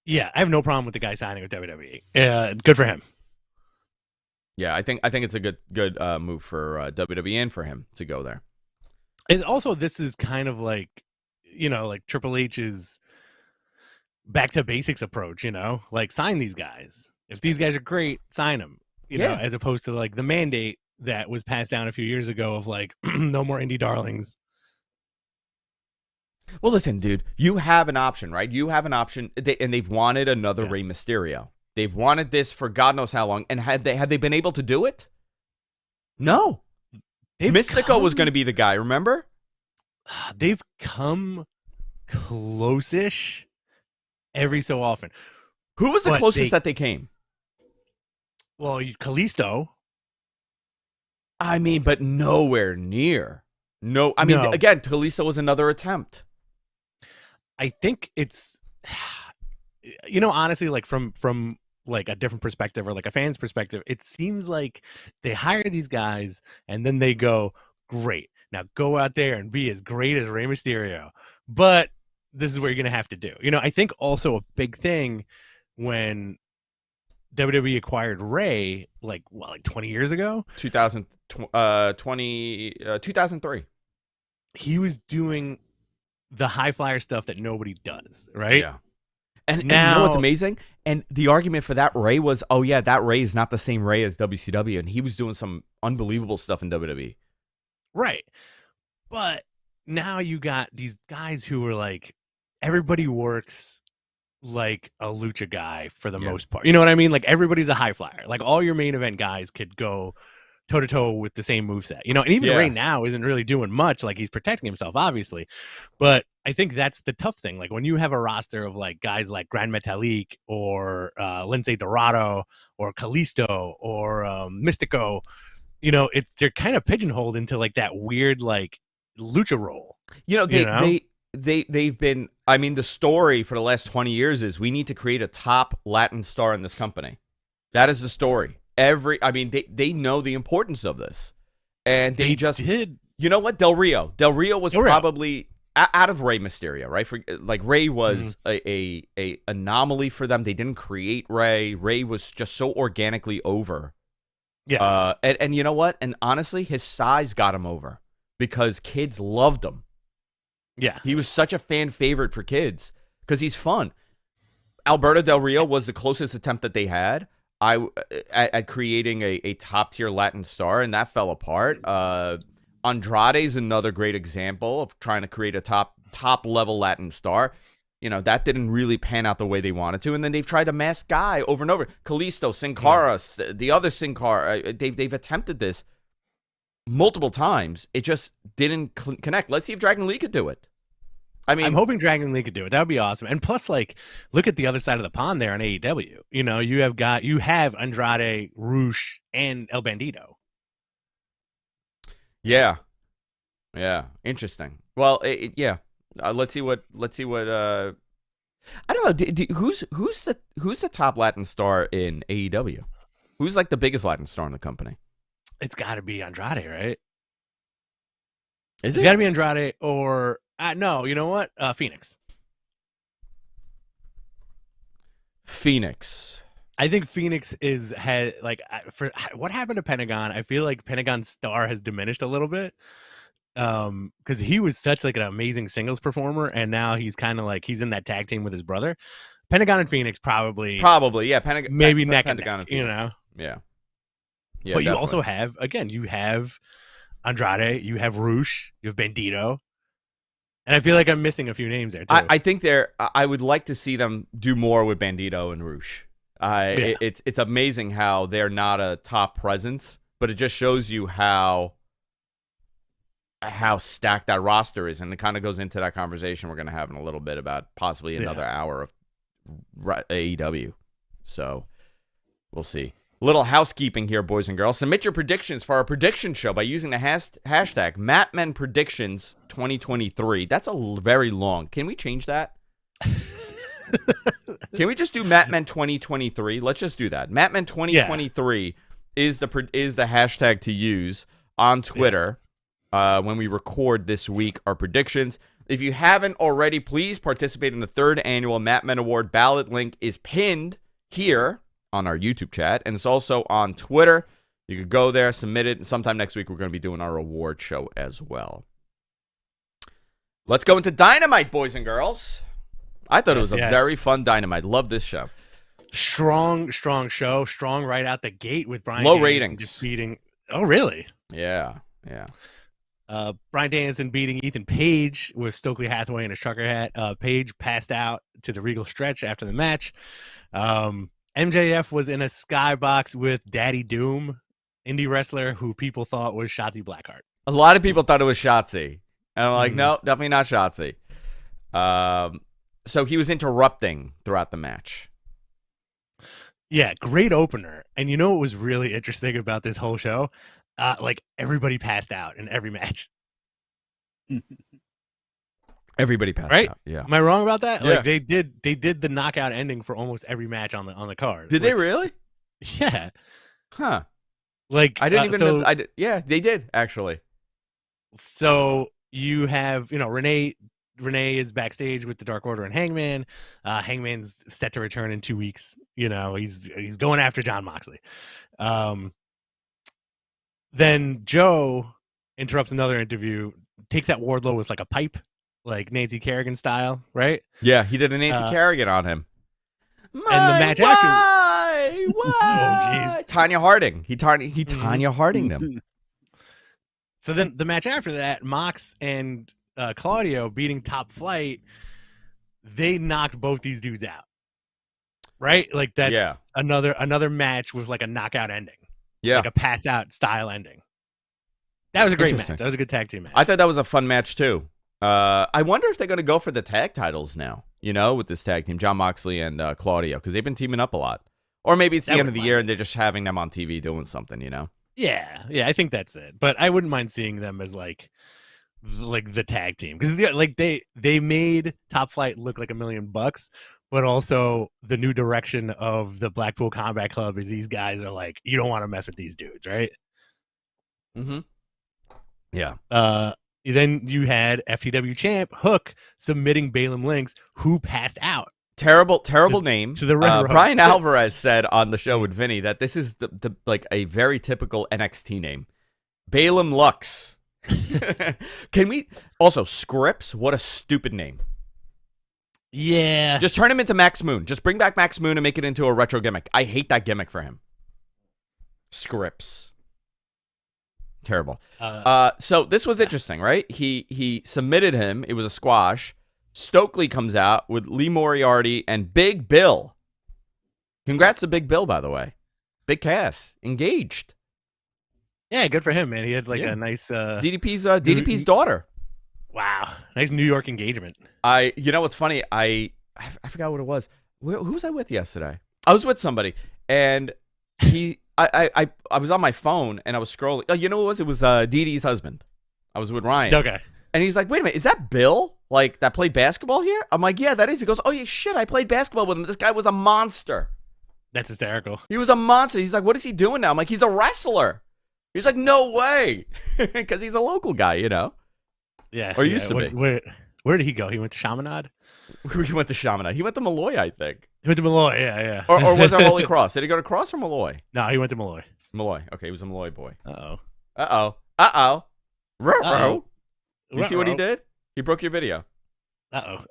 Speaker 2: Yeah, I have no problem with the guy signing with WWE. Good for him.
Speaker 1: Yeah, I think it's a good move for WWE and for him to go there.
Speaker 2: And also, this is kind of like, you know, like Triple H's back to basics approach. You know, like sign these guys. If these guys are great, sign them. You know, as opposed to like the mandate that was passed down a few years ago of like no more indie darlings.
Speaker 1: Well, listen, dude, you have an option, right? You have an option, and they've wanted another Rey Mysterio. They've wanted this for God knows how long, and have they been able to do it? No. Mystico was going to be the guy, remember?
Speaker 2: They've come close-ish every so often.
Speaker 1: Who was the closest that they came?
Speaker 2: Well, Kalisto.
Speaker 1: I mean, but nowhere near. No, I mean, again, Kalisto was another attempt.
Speaker 2: I think it's, you know, honestly, like from like a different perspective or like a fan's perspective, it seems like they hire these guys and then they go, great, now go out there and be as great as Rey Mysterio. But this is what you're going to have to do. You know, I think also a big thing when WWE acquired Rey, like 20 years ago?
Speaker 1: 2003.
Speaker 2: He was doing the high flyer stuff that nobody does, right?
Speaker 1: Yeah. And you know what's amazing? And the argument for that Rey was, oh yeah, that Rey is not the same Rey as WCW, and he was doing some unbelievable stuff in WWE.
Speaker 2: Right. But now you got these guys who are like, everybody works like a lucha guy for the most part. You know what I mean? Like everybody's a high flyer. Like all your main event guys could go toe-to-toe with the same moveset. You know, and even Rey now isn't really doing much. Like he's protecting himself, obviously. But I think that's the tough thing. Like when you have a roster of like guys like Grand Metalik or Lince Dorado or Kalisto or Mystico, you know, they're kind of pigeonholed into like that weird like lucha role.
Speaker 1: You know, they've been, I mean, the story for the last 20 years is we need to create a top Latin star in this company. That is the story. They know the importance of this. And they just did. You know what? Del Rio was probably out of Rey Mysterio, right? Rey was a anomaly for them. They didn't create Rey. Rey was just so organically over. Yeah. And you know what? And honestly, his size got him over because kids loved him. Yeah. He was such a fan favorite for kids because he's fun. Alberto Del Rio was the closest attempt that they had at creating a top-tier Latin star, and that fell apart. Andrade's another great example of trying to create a top-level Latin star. You know, that didn't really pan out the way they wanted to, and then they've tried to mask Guy over and over. Kalisto, Sin Cara, the other Sin Cara, they've attempted this. multiple times. It just didn't connect. Let's see if Dragon Lee could do it. I mean,
Speaker 2: I'm hoping Dragon Lee could do it. That would be awesome. And plus, like, look at the other side of the pond there on AEW. You know, you have Andrade, Roosh, and El Bandito.
Speaker 1: Yeah. Interesting. Well, yeah. Let's see what. I don't know. Who's the top Latin star in AEW? Who's like the biggest Latin star in the company?
Speaker 2: It's got to be Andrade, right?
Speaker 1: Is
Speaker 2: It's
Speaker 1: it?
Speaker 2: got to be Andrade or no? You know what? Phoenix.
Speaker 1: Phoenix.
Speaker 2: I think Phoenix for what happened to Pentagon. I feel like Pentagon's star has diminished a little bit. Because he was such like an amazing singles performer, and now he's kind of like he's in that tag team with his brother. Pentagon and Phoenix probably,
Speaker 1: yeah.
Speaker 2: Maybe neck and
Speaker 1: Pentagon
Speaker 2: neck,
Speaker 1: and Phoenix.
Speaker 2: you know.
Speaker 1: Yeah.
Speaker 2: But you also have you have Andrade, you have Roosh, you have Bandito, and I feel like I'm missing a few names there too.
Speaker 1: I think I would like to see them do more with Bandito and Roosh. It's amazing how they're not a top presence, but it just shows you how stacked that roster is, and it kind of goes into that conversation we're going to have in a little bit about possibly another hour of AEW. So we'll see. Little housekeeping here, boys and girls. Submit your predictions for our prediction show by using the hashtag MattMenPredictions 2023. That's very long. Can we change that? Can we just do MattMen 2023? Let's just do that. MattMen 2023 is the hashtag to use on Twitter. When we record this week our predictions. If you haven't already, please participate in the 3rd annual Matt Men Award ballot. Link is pinned here on our YouTube chat, and it's also on Twitter. You could go there, submit it, and sometime next week we're going to be doing our award show as well. Let's go into Dynamite, boys and girls. I thought it was a very fun Dynamite. Love this show.
Speaker 2: Strong show. Strong right out the gate with Brian.
Speaker 1: Low
Speaker 2: Danielson
Speaker 1: ratings.
Speaker 2: Defeating. Oh, really?
Speaker 1: Yeah.
Speaker 2: Brian Danielson beating Ethan Page with Stokely Hathaway in a trucker hat. Page passed out to the Regal stretch after the match. MJF was in a skybox with Daddy Doom, indie wrestler who people thought was Shotzi Blackheart.
Speaker 1: A lot of people thought it was Shotzi. And I'm like, no, definitely not Shotzi. So he was interrupting throughout the match.
Speaker 2: Yeah, great opener. And you know what was really interesting about this whole show? Like everybody passed out in every match.
Speaker 1: Everybody passed out. Yeah.
Speaker 2: Am I wrong about that?
Speaker 1: Yeah.
Speaker 2: Like they did the knockout ending for almost every match on the card.
Speaker 1: Did they really?
Speaker 2: Yeah.
Speaker 1: Huh.
Speaker 2: Like
Speaker 1: I didn't even know. Yeah, they did actually.
Speaker 2: So you have, Renee is backstage with the Dark Order and Hangman. Hangman's set to return in 2 weeks. He's going after Jon Moxley. Then Joe interrupts another interview, takes out Wardlow with like a pipe, like Nancy Kerrigan style, right?
Speaker 1: Yeah, he did a Nancy Kerrigan on him.
Speaker 2: And the match after.
Speaker 1: Why?
Speaker 2: Oh, jeez.
Speaker 1: Tanya Harding. He Tanya Harding them.
Speaker 2: So then the match after that, Mox and Claudio beating Top Flight, they knocked both these dudes out. Right? Like that's another match with like a knockout ending.
Speaker 1: Yeah.
Speaker 2: Like a pass out style ending. That was a great match. That was a good tag team match.
Speaker 1: I thought that was a fun match too. I wonder if they're going to go for the tag titles now, with this tag team, Jon Moxley and Claudio, because they've been teaming up a lot. Or maybe it's the end of the year and they're just having them on TV doing something,
Speaker 2: Yeah, I think that's it. But I wouldn't mind seeing them as like the tag team, because like they made Top Flight look like $1 million, but also the new direction of the Blackpool Combat Club is these guys are like, you don't want to mess with these dudes, right?
Speaker 1: Mm-hmm. Yeah.
Speaker 2: Then you had FTW champ Hook submitting Balaam Lynx, who passed out.
Speaker 1: Terrible name.
Speaker 2: To the Red Road.
Speaker 1: Brian Alvarez said on the show with Vinny that this is the like a very typical NXT name. Balaam Lux. Can we also Scripps? What a stupid name.
Speaker 2: Yeah.
Speaker 1: Just turn him into Max Moon. Just bring back Max Moon and make it into a retro gimmick. I hate that gimmick for him. Scripps. Terrible. So this was interesting, right? He submitted him. It was a squash. Stokely comes out with Lee Moriarty and Big Bill. Congrats to Big Bill, by the way. Big Cass. Engaged.
Speaker 2: Yeah, good for him, man. He had like
Speaker 1: Yeah.
Speaker 2: a nice
Speaker 1: DDP's daughter.
Speaker 2: wow, nice New York engagement.
Speaker 1: You know what's funny? I forgot what it was. Who was I with yesterday? I was with somebody, and I was on my phone and I was scrolling. Oh, you know what it was? It was Dee Dee's husband. I was with Ryan.
Speaker 2: Okay.
Speaker 1: And he's like, wait a minute, is that Bill? Like, that played basketball here? I'm like, yeah, that is. He goes, oh, yeah, shit, I played basketball with him. This guy was a monster.
Speaker 2: That's hysterical.
Speaker 1: He was a monster. He's like, what is he doing now? I'm like, he's a wrestler. He's like, no way. Because he's a local guy, you know?
Speaker 2: Yeah.
Speaker 1: Or used to be.
Speaker 2: Where did he go? He went to Chaminade?
Speaker 1: He went to Chaminade. He went to Malloy, I think.
Speaker 2: He went to Malloy, yeah.
Speaker 1: Or was it Holy Cross? Did he go to Cross or Malloy?
Speaker 2: No, he went to Malloy.
Speaker 1: Malloy. Okay, he was a Malloy boy.
Speaker 2: Uh-oh.
Speaker 1: Uh-oh. Ruh-roh. You see what he
Speaker 2: Ruh-roh.
Speaker 1: did? He broke your video.
Speaker 2: Uh-oh.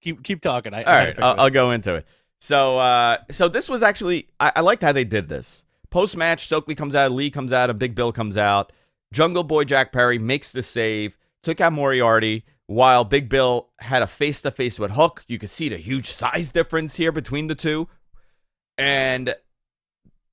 Speaker 2: Keep talking.
Speaker 1: All right, I'll go into it. So this was actually, I liked how they did this. Post-match, Stokely comes out, Lee comes out, and Big Bill comes out. Jungle Boy Jack Perry makes the save, took out Moriarty, while Big Bill had a face-to-face with Hook. You could see the huge size difference here between the two. And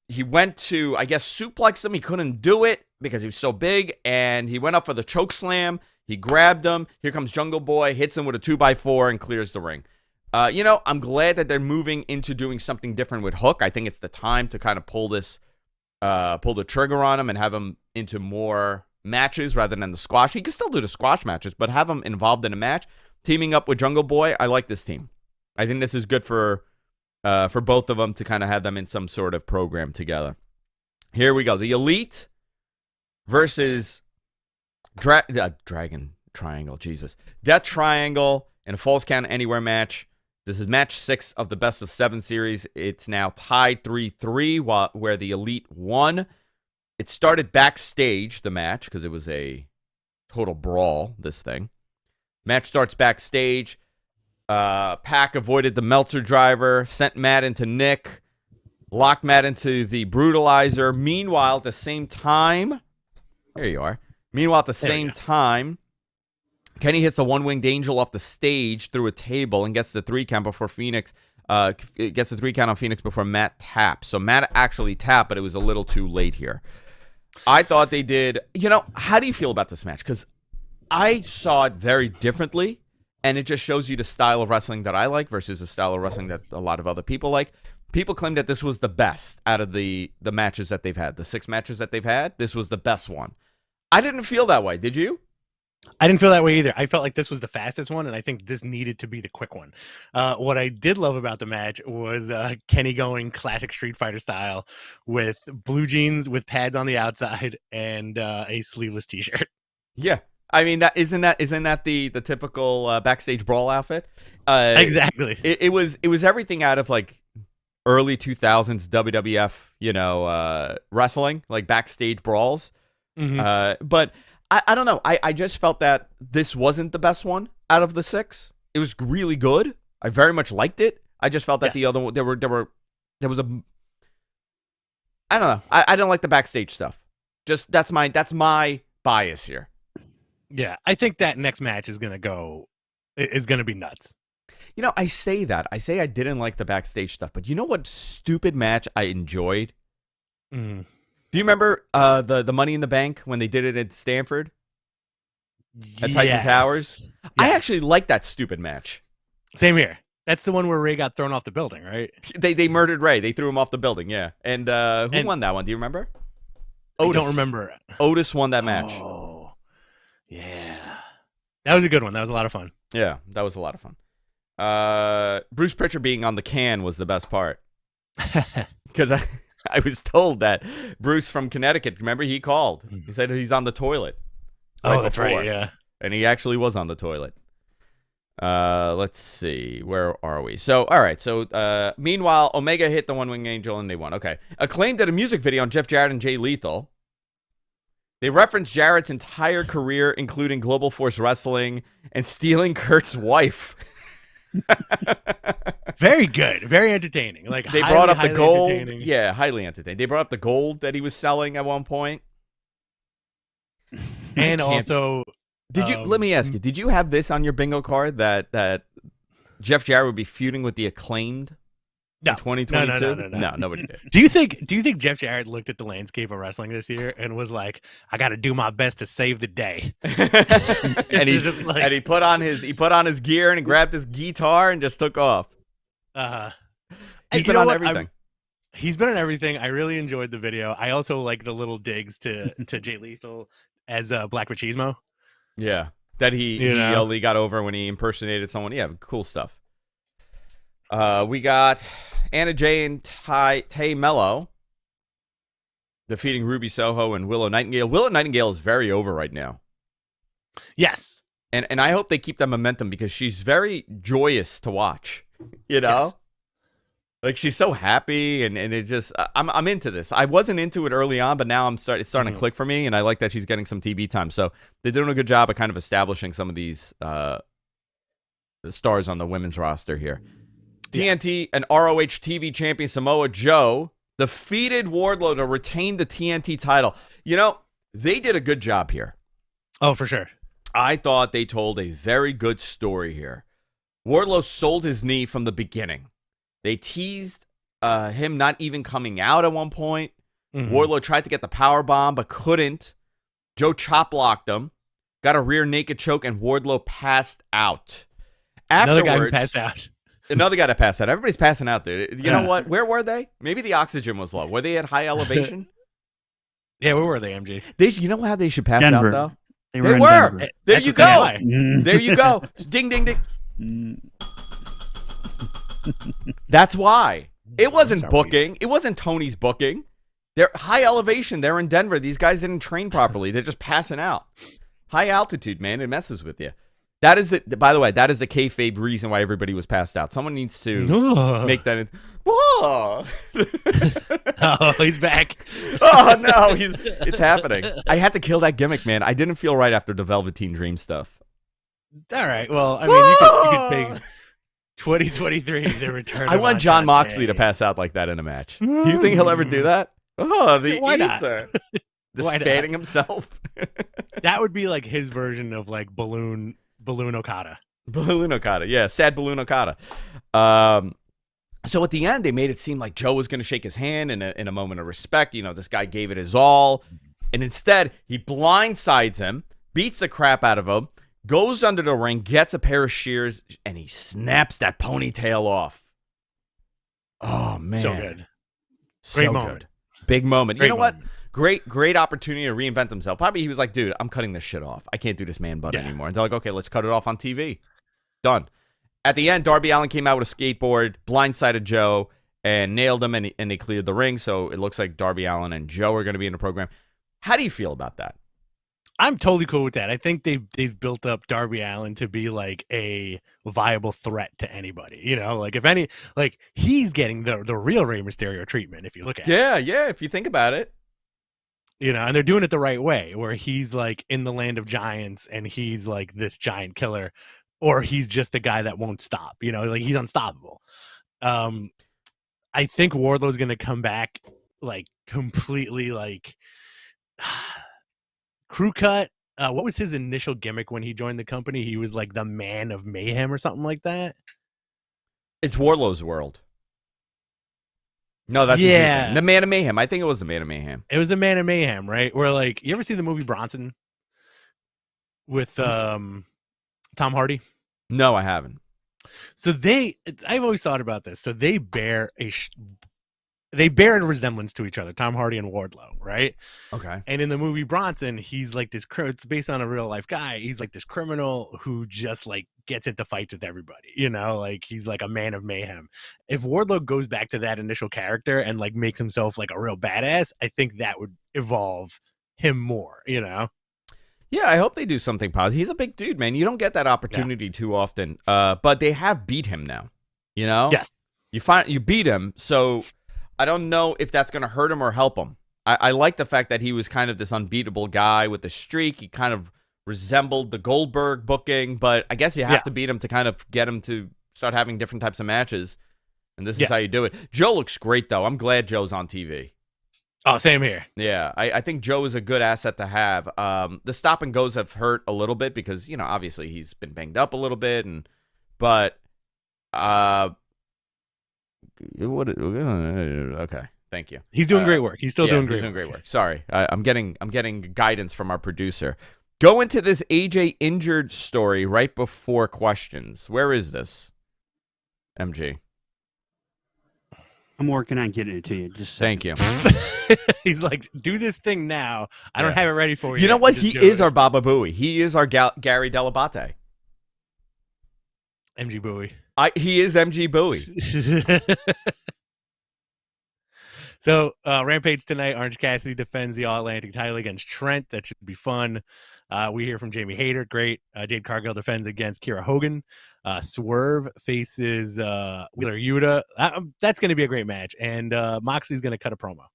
Speaker 1: he went to, I guess, suplex him. He couldn't do it because he was so big, and he went up for the choke slam. He grabbed him. Here comes Jungle Boy, hits him with a 2x4, and clears the ring. I'm glad that they're moving into doing something different with Hook. I think it's the time to kind of pull the trigger on him and have him into more matches rather than the squash. He can still do the squash matches, but have him involved in a match. Teaming up with Jungle Boy, I like this team. I think this is good for both of them to kind of have them in some sort of program together. Here we go. The Elite versus Dragon Triangle. Jesus. Death Triangle in a Falls Count Anywhere match. This is match 6 of the best of 7 series. It's now tied 3-3 where the Elite won. It started backstage, the match, because it was a total brawl, this thing. Match starts backstage. Pac avoided the Meltzer driver, sent Matt into Nick, locked Matt into the Brutalizer. Meanwhile, at the same time, there you are. Meanwhile, at the same time, Kenny hits a one-winged angel off the stage through a table and gets the 3 count before Phoenix. Gets the 3 count on Phoenix before Matt taps. So Matt actually tapped, but it was a little too late here. I thought they did. How do you feel about this match? Because I saw it very differently, and it just shows you the style of wrestling that I like versus the style of wrestling that a lot of other people like. People claim that this was the best out of the matches that they've had. The 6 matches that they've had, this was the best one. I didn't feel that way. Did you?
Speaker 2: I didn't feel that way either. I felt like this was the fastest one, and I think this needed to be the quick one. What I did love about the match was Kenny going classic Street Fighter style with blue jeans with pads on the outside and a sleeveless T-shirt.
Speaker 1: Yeah. I mean, isn't that the typical backstage brawl outfit?
Speaker 2: Exactly.
Speaker 1: It was everything out of like early 2000s WWF, wrestling, like backstage brawls. Mm-hmm. But I don't know. I just felt that this wasn't the best one out of the 6. It was really good. I very much liked it. I just felt that the other one, there was a, I don't know. I don't like the backstage stuff. Just that's my bias here.
Speaker 2: Yeah, I think that next match is gonna be nuts.
Speaker 1: I say that. I say I didn't like the backstage stuff, but you know what stupid match I enjoyed?
Speaker 2: Mm.
Speaker 1: Do you remember the Money in the Bank when they did it at Stanford? At Titan Towers? Yes. I actually liked that stupid match.
Speaker 2: Same here. That's the one where Ray got thrown off the building, right?
Speaker 1: They murdered Ray. They threw him off the building, yeah. And who won that one? Do you remember?
Speaker 2: Otis. I don't remember.
Speaker 1: Otis won that match.
Speaker 2: Oh, yeah. That was a good one. That was a lot of fun.
Speaker 1: Yeah, that was a lot of fun. Bruce Pritchard being on the can was the best part. Because I was told that Bruce from Connecticut, remember, he called. He said he's on the toilet.
Speaker 2: Oh, that's right, yeah.
Speaker 1: And he actually was on the toilet. Let's see. Where are we? So, all right. So, meanwhile, Omega hit the one-wing angel and they won. Okay. Acclaim did a music video on Jeff Jarrett and Jay Lethal. They referenced Jarrett's entire career, including Global Force Wrestling and stealing Kurt's wife.
Speaker 2: Very good. Very entertaining. Like
Speaker 1: they brought up the gold. Yeah, highly entertaining. They brought up the gold that he was selling at one point.
Speaker 2: And also,
Speaker 1: did you? Let me ask you. Did you have this on your bingo card that Jeff Jarrett would be feuding with the Acclaimed
Speaker 2: No.
Speaker 1: in 2022?
Speaker 2: No.
Speaker 1: No, nobody did.
Speaker 2: Do you think Jeff Jarrett looked at the landscape of wrestling this year and was like, I got to do my best to save the day?
Speaker 1: and he
Speaker 2: just like,
Speaker 1: and he put on his gear and he grabbed his guitar and just took off. He's been on everything.
Speaker 2: He's been on everything. I really enjoyed the video. I also like the little digs to Jay Lethal as Black Machismo.
Speaker 1: Yeah, that he only got over when he impersonated someone. Yeah, cool stuff. We got Anna Jay and Tay Mello defeating Ruby Soho and Willow Nightingale. Willow Nightingale is very over right now.
Speaker 2: Yes.
Speaker 1: And I hope they keep that momentum because she's very joyous to watch. You know? Yes. Like, she's so happy, and it just... I'm into this. I wasn't into it early on, but now it's starting to click for me, and I like that she's getting some TV time. So they're doing a good job of kind of establishing some of these stars on the women's roster here. TNT and ROH TV champion Samoa Joe defeated Wardlow to retain the TNT title. You know, they did a good job here.
Speaker 2: Oh, for sure.
Speaker 1: I thought they told a very good story here. Wardlow sold his knee from the beginning. They teased him not even coming out at one point. Wardlow tried to get the power bomb, but couldn't. Joe chop blocked him, got a rear naked choke, and Wardlow passed out.
Speaker 2: Another guy who passed out.
Speaker 1: Another guy that passed out. Everybody's passing out, dude. You know what? Where were they? Maybe the oxygen was low. Were they at high elevation?
Speaker 2: Yeah, where were they, MG?
Speaker 1: You know how they should pass out, though?
Speaker 3: They
Speaker 1: were. There you go. There you go. Ding, ding, ding. That's why. It wasn't booking. It wasn't Tony's booking. They're high elevation. They're in Denver. These guys didn't train properly. They're just passing out. High altitude, man. It messes with you. That is it. By the way, that is the kayfabe reason why everybody was passed out. Someone needs to make that. Oh,
Speaker 2: he's back.
Speaker 1: Oh no, it's happening. I had to kill that gimmick, man. I didn't feel right after the Velveteen Dream stuff.
Speaker 2: All right. Well, I mean, you could pick 2023 the return.
Speaker 1: I want Jon Moxley to pass out like that in a match. Do you think he'll ever do that? Oh,
Speaker 2: why
Speaker 1: ether. Not? Just fanning himself.
Speaker 2: That would be like his version of like Balloon Okada.
Speaker 1: Balloon Okada, yeah, sad Balloon Okada. So at the end, they made it seem like Joe was going to shake his hand in a moment of respect. You know, this guy gave it his all, and instead he blindsides him, beats the crap out of him, goes under the ring, gets a pair of shears, and he snaps that ponytail off. Oh man,
Speaker 2: so good,
Speaker 1: great moment, good. Big moment. You know what? Great opportunity to reinvent himself. Probably he was like, dude, I'm cutting this shit off. I can't do this man bun anymore. And they're like, okay, let's cut it off on TV. Done. At the end, Darby Allin came out with a skateboard, blindsided Joe, and nailed him, and they cleared the ring. So it looks like Darby Allin and Joe are going to be in the program. How do you feel about that?
Speaker 2: I'm totally cool with that. I think they've built up Darby Allin to be like a viable threat to anybody. You know, like if any, like he's getting the real Rey Mysterio treatment if you look at it.
Speaker 1: Yeah, if you think about it.
Speaker 2: You know, and they're doing it the right way, where he's like in the land of giants and he's like this giant killer, or he's just the guy that won't stop. You know, like he's unstoppable. I think Wardlow's going to come back like completely like crew cut. What was his initial gimmick when he joined the company? He was like the Man of Mayhem or something like that.
Speaker 1: It's Wardlow's world. No, that's the Man of Mayhem. I think it was the Man of Mayhem.
Speaker 2: It was the Man of Mayhem, right? Where like, you ever see the movie Bronson with Tom Hardy?
Speaker 1: No, I haven't.
Speaker 2: So I've always thought about this. So they bear a resemblance to each other, Tom Hardy and Wardlow, right?
Speaker 1: Okay.
Speaker 2: And in the movie Bronson, he's like this. It's based on a real life guy. He's like this criminal who just like gets into fights with everybody. You know, like he's like a man of mayhem. If Wardlow goes back to that initial character and like makes himself like a real badass, I think that would evolve him more. You know.
Speaker 1: Yeah, I hope they do something positive. He's a big dude, man. You don't get that opportunity too often. But they have beat him now. You know.
Speaker 2: Yes.
Speaker 1: You beat him, so. I don't know if that's going to hurt him or help him. I like the fact that he was kind of this unbeatable guy with the streak. He kind of resembled the Goldberg booking, but I guess you have to beat him to kind of get him to start having different types of matches. And this is how you do it. Joe looks great, though. I'm glad Joe's on TV.
Speaker 2: Oh, same here.
Speaker 1: Yeah, I think Joe is a good asset to have. The stop and goes have hurt a little bit because, you know, obviously he's been banged up a little bit. But Okay, thank you.
Speaker 2: He's doing great work. He's still doing great.
Speaker 1: He's doing great work. Sorry, I'm getting guidance from our producer. Go into this AJ injured story right before questions. Where is this, MG?
Speaker 3: I'm working on getting it to you. Just
Speaker 1: Thank you.
Speaker 2: He's like, do this thing now. I don't have it ready for you.
Speaker 1: You know what? He is our Baba Booey. He is our Gary Delabate.
Speaker 2: MG Bowie.
Speaker 1: He is MG Bowie.
Speaker 2: So, Rampage tonight, Orange Cassidy defends the All-Atlantic title against Trent. That should be fun. We hear from Jamie Hayter. Great. Jade Cargill defends against Kira Hogan. Swerve faces Wheeler Yuta. That's going to be a great match. And Moxley's going to cut a promo.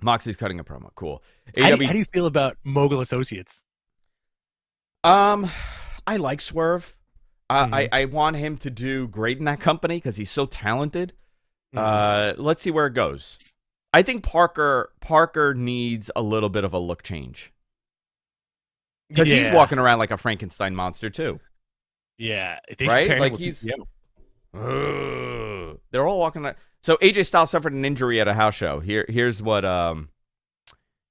Speaker 1: Moxley's cutting a promo. Cool.
Speaker 2: How do you feel about Mogul Associates?
Speaker 1: I like Swerve. I want him to do great in that company because he's so talented. Let's see where it goes. I think Parker needs a little bit of a look change. Because he's walking around like a Frankenstein monster too.
Speaker 2: Yeah.
Speaker 1: Right? Like he's... they're all walking around. So AJ Styles suffered an injury at a house show. Here's what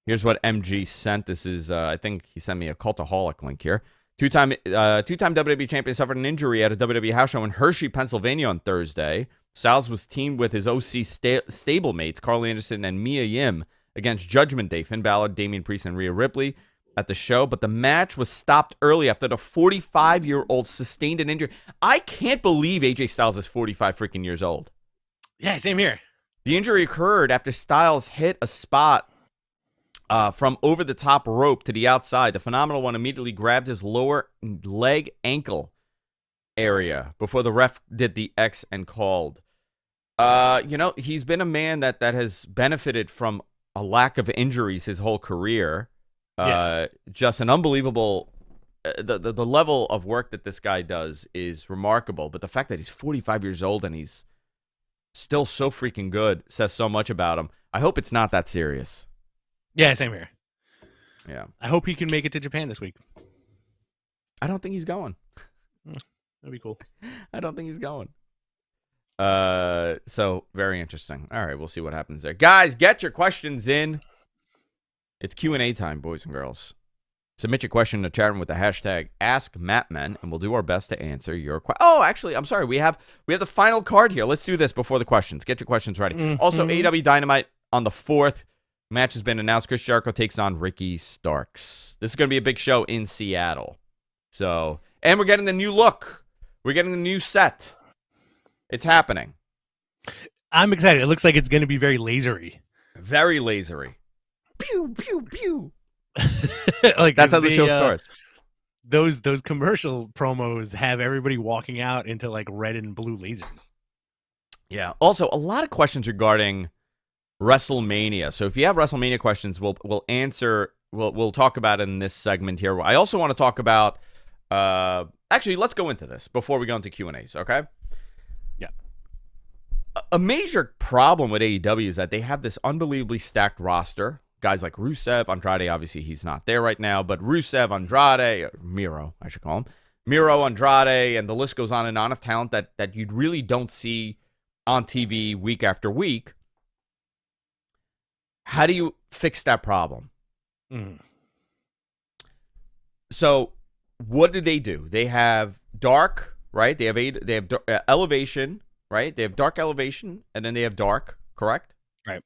Speaker 1: MG sent. This is I think he sent me a Cultaholic link here. Two-time WWE champion suffered an injury at a WWE house show in Hershey, Pennsylvania on Thursday. Styles was teamed with his OC stablemates, Carl Anderson and Mia Yim, against Judgment Day, Finn Balor, Damian Priest, and Rhea Ripley at the show. But the match was stopped early after the 45-year-old sustained an injury. I can't believe AJ Styles is 45 freaking years old.
Speaker 2: Yeah, same here.
Speaker 1: The injury occurred after Styles hit a spot from over the top rope to the outside. The Phenomenal One immediately grabbed his lower leg ankle area before the ref did the X and called. He's been a man that has benefited from a lack of injuries his whole career. Just an unbelievable the level of work that this guy does is remarkable, but the fact that he's 45 years old and he's still so freaking good says so much about him. I hope it's not that serious.
Speaker 2: Yeah, same here.
Speaker 1: Yeah.
Speaker 2: I hope he can make it to Japan this week.
Speaker 1: I don't think he's going.
Speaker 2: That'd be cool.
Speaker 1: I don't think he's going. So very interesting. All right, we'll see what happens there. Guys, get your questions in. It's Q&A time, boys and girls. Submit your question in the chat room with the hashtag AskMattMen, and we'll do our best to answer your question. Oh, actually, I'm sorry. We have the final card here. Let's do this before the questions. Get your questions ready. Also, AEW Dynamite on the 4th. Match has been announced. Chris Jericho takes on Ricky Starks. This is going to be a big show in Seattle. So, and we're getting the new look. We're getting the new set. It's happening.
Speaker 2: I'm excited. It looks like it's going to be very lasery.
Speaker 1: Very lasery. Pew, pew, pew.
Speaker 2: Like
Speaker 1: that's how the show starts.
Speaker 2: Those commercial promos have everybody walking out into like red and blue lasers.
Speaker 1: Yeah. Also, a lot of questions regarding WrestleMania. So if you have WrestleMania questions, we'll answer. We'll talk about it in this segment here. I also want to talk about. Actually, let's go into this before we go into Q&As. Okay.
Speaker 2: Yeah.
Speaker 1: A major problem with AEW is that they have this unbelievably stacked roster. Guys like Rusev, Andrade, obviously he's not there right now, but Rusev, Andrade, Miro, I should call him, Miro, Andrade, and the list goes on and on of talent that you really don't see on TV week after week. How do you fix that problem? So what do? They have Dark, right? They have Elevation, right? They have Dark Elevation, and then they have Dark, correct?
Speaker 2: Right.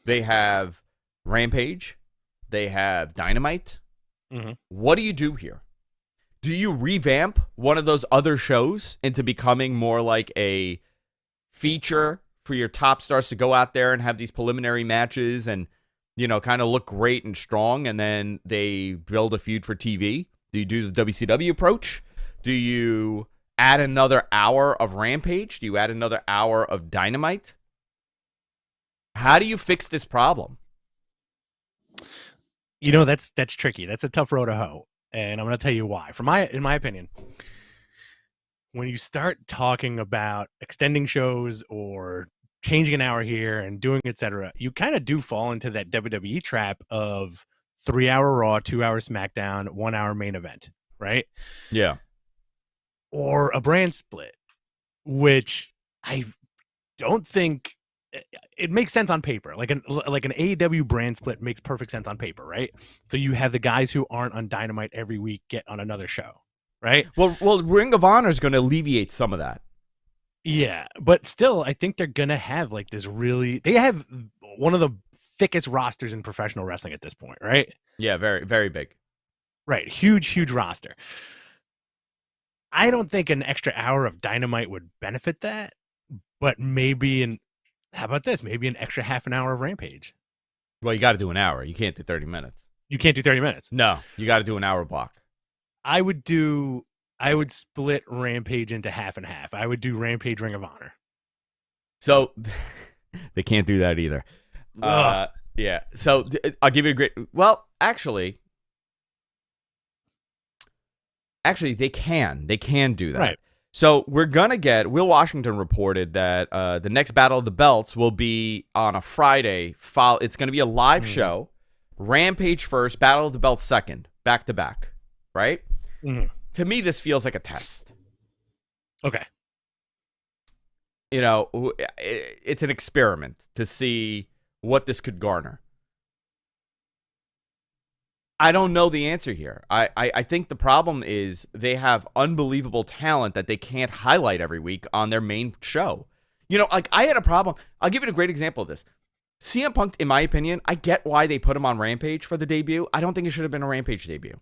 Speaker 1: They have Rampage. They have Dynamite. What do you do here? Do you revamp one of those other shows into becoming more like a feature for your top stars to go out there and have these preliminary matches and, kind of look great and strong, and then they build a feud for TV? Do you do the WCW approach? Do you add another hour of Rampage? Do you add another hour of Dynamite? How do you fix this problem?
Speaker 2: That's tricky. That's a tough road to hoe, and I'm going to tell you why. In my opinion, when you start talking about extending shows or changing an hour here and doing etc., you kind of do fall into that WWE trap of 3-hour Raw, 2-hour SmackDown, 1-hour main event, right?
Speaker 1: Yeah.
Speaker 2: Or a brand split, which don't think it makes sense on paper. Like an AEW brand split makes perfect sense on paper, right? So you have the guys who aren't on Dynamite every week get on another show, right?
Speaker 1: Well, Ring of Honor is going to alleviate some of that.
Speaker 2: Yeah, but still, I think they're gonna have like this they have one of the thickest rosters in professional wrestling at this point, right?
Speaker 1: Yeah, very, very big.
Speaker 2: Right, huge roster. I don't think an extra hour of Dynamite would benefit that, but how about this? Maybe an extra half an hour of Rampage.
Speaker 1: Well, you got to do an hour. You can't do 30 minutes.
Speaker 2: You can't do 30 minutes.
Speaker 1: No, you got to do an hour block.
Speaker 2: I would split Rampage into half and half. I would do Rampage Ring of Honor.
Speaker 1: So they can't do that either. Yeah. So I'll give you a great. Well, actually, they can. They can do that.
Speaker 2: Right.
Speaker 1: So we're gonna get. Will Washington reported that the next Battle of the Belts will be on a Friday. It's gonna be a live show. Rampage first, Battle of the Belts second, back to back. Right.
Speaker 2: Mm-hmm.
Speaker 1: To me, this feels like a test.
Speaker 2: Okay.
Speaker 1: You know, it's an experiment to see what this could garner. I don't know the answer here. I think the problem is they have unbelievable talent that they can't highlight every week on their main show. You know, like I had a problem. I'll give you a great example of this. CM Punk, in my opinion, I get why they put him on Rampage for the debut. I don't think it should have been a Rampage debut.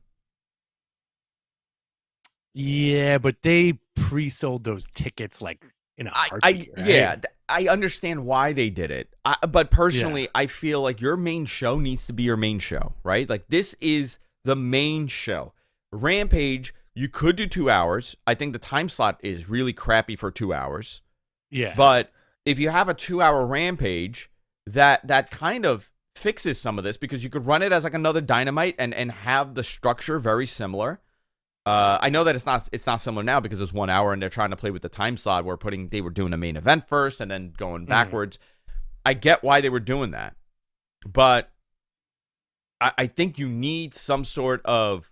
Speaker 2: Yeah, but they pre-sold those tickets like in a heartbeat, right?
Speaker 1: Yeah, I understand why they did it. But personally, I feel like your main show needs to be your main show, right? Like this is the main show. Rampage, you could do 2 hours. I think the time slot is really crappy for 2 hours.
Speaker 2: Yeah.
Speaker 1: But if you have a 2-hour Rampage, that kind of fixes some of this because you could run it as like another Dynamite and have the structure very similar. I know that it's not similar now because it's 1 hour and they're trying to play with the time slot where they were doing a main event first and then going backwards. I get why they were doing that, but I think you need some sort of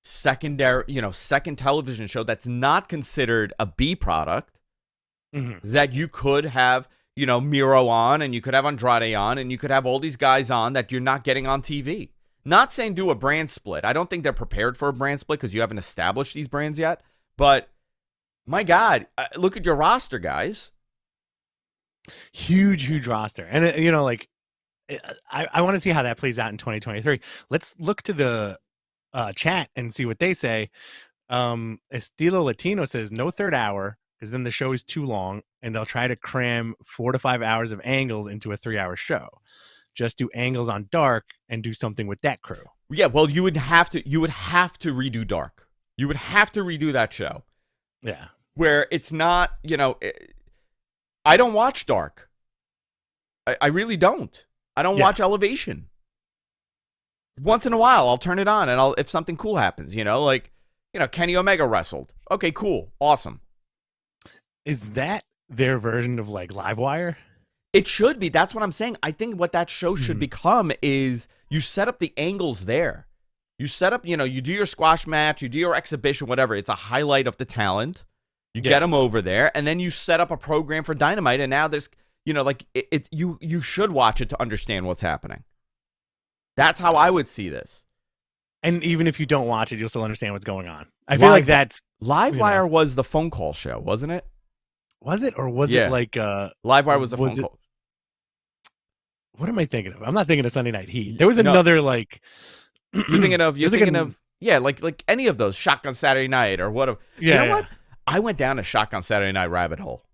Speaker 1: second television show that's not considered a B product that you could have, Miro on and you could have Andrade on and you could have all these guys on that you're not getting on TV. Not saying do a brand split. I don't think they're prepared for a brand split because you haven't established these brands yet. But, my God, look at your roster, guys.
Speaker 2: Huge roster. And, I want to see how that plays out in 2023. Let's look to the chat and see what they say. Estilo Latino says, no third hour because then the show is too long and they'll try to cram 4 to 5 hours of angles into a 3-hour show. Just do angles on Dark and do something with that crew.
Speaker 1: Yeah, well, you would have to redo Dark. You would have to redo that show.
Speaker 2: Yeah.
Speaker 1: Where it's not, I don't watch Dark. I really don't. I don't watch Elevation. Once in a while, I'll turn it on and if something cool happens, Kenny Omega wrestled. Okay, cool. Awesome.
Speaker 2: Is that their version of like Livewire?
Speaker 1: It should be. That's what I'm saying. I think what that show should become is you set up the angles there. You set up, you do your squash match, you do your exhibition, whatever. It's a highlight of the talent. You get them over there, and then you set up a program for Dynamite, and now there's, you should watch it to understand what's happening. That's how I would see this.
Speaker 2: And even if you don't watch it, you'll still understand what's going on. I feel like that's...
Speaker 1: Livewire was the phone call show, wasn't it?
Speaker 2: Was it? Or was it like...
Speaker 1: Livewire was a phone call.
Speaker 2: What am I thinking of? I'm not thinking of Sunday Night Heat. There was another like...
Speaker 1: You're thinking of like any of those, Shotgun Saturday Night or what? What? I went down a Shotgun Saturday Night rabbit hole.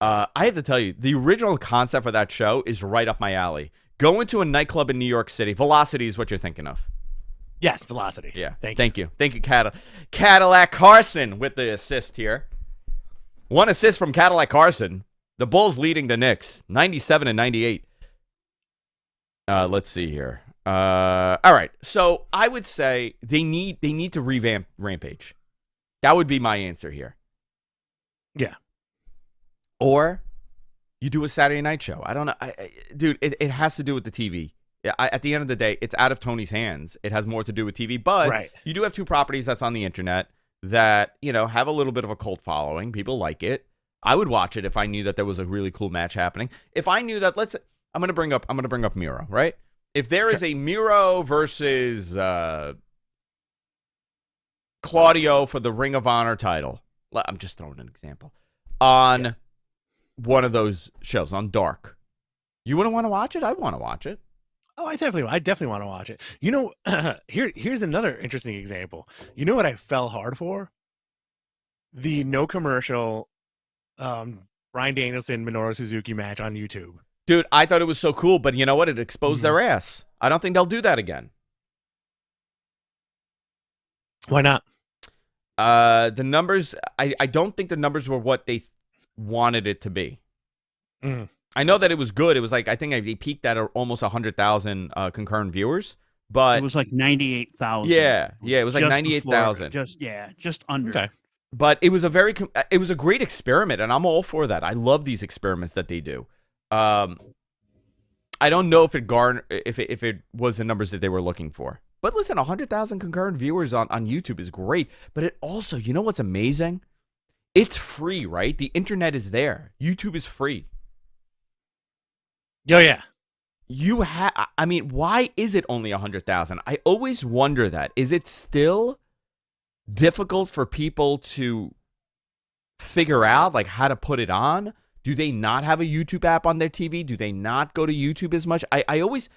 Speaker 1: I have to tell you, the original concept for that show is right up my alley. Go into a nightclub in New York City. Velocity is what you're thinking of.
Speaker 2: Yes, Velocity.
Speaker 1: Yeah. Thank you, Cadillac Carson with the assist here. One assist from Cadillac Carson. The Bulls leading the Knicks, 97 and 98. Let's see here. All right. So I would say they need to revamp Rampage. That would be my answer here.
Speaker 2: Yeah.
Speaker 1: Or you do a Saturday night show. I don't know. Dude, it has to do with the TV. At the end of the day, it's out of Tony's hands. It has more to do with TV. But you do have two properties that's on the internet that, have a little bit of a cult following. People like it. I would watch it if I knew that there was a really cool match happening. If I knew that, I'm gonna bring up Miro, right? If there is a Miro versus Claudio for the Ring of Honor title, I'm just throwing an example, on one of those shows on Dark, you wouldn't want to watch it? I'd want to watch it.
Speaker 2: Oh, I definitely want to watch it. You know, here's another interesting example. You know what I fell hard for? The no commercial Bryan Danielson Minoru Suzuki match on YouTube.
Speaker 1: Dude, I thought it was so cool, but you know what? It exposed their ass. I don't think they'll do that again.
Speaker 2: Why not?
Speaker 1: The numbers, I don't think the numbers were what they wanted it to be. I know that it was good. It was like, I think they peaked at almost 100,000 concurrent viewers, but
Speaker 3: it was like 98,000.
Speaker 1: Yeah, it was like 98,000.
Speaker 3: Just under. Okay.
Speaker 1: But it was a great experiment, and I'm all for that. I love these experiments that they do. I don't know if it was the numbers that they were looking for. But listen, 100,000 concurrent viewers on YouTube is great. But it also, you know what's amazing? It's free, right? The internet is there. YouTube is free.
Speaker 2: Oh, yeah.
Speaker 1: I mean, why is it only 100,000? I always wonder that. Is it still difficult for people to figure out, like, how to put it on? Do they not have a YouTube app on their TV? Do they not go to YouTube as much? I always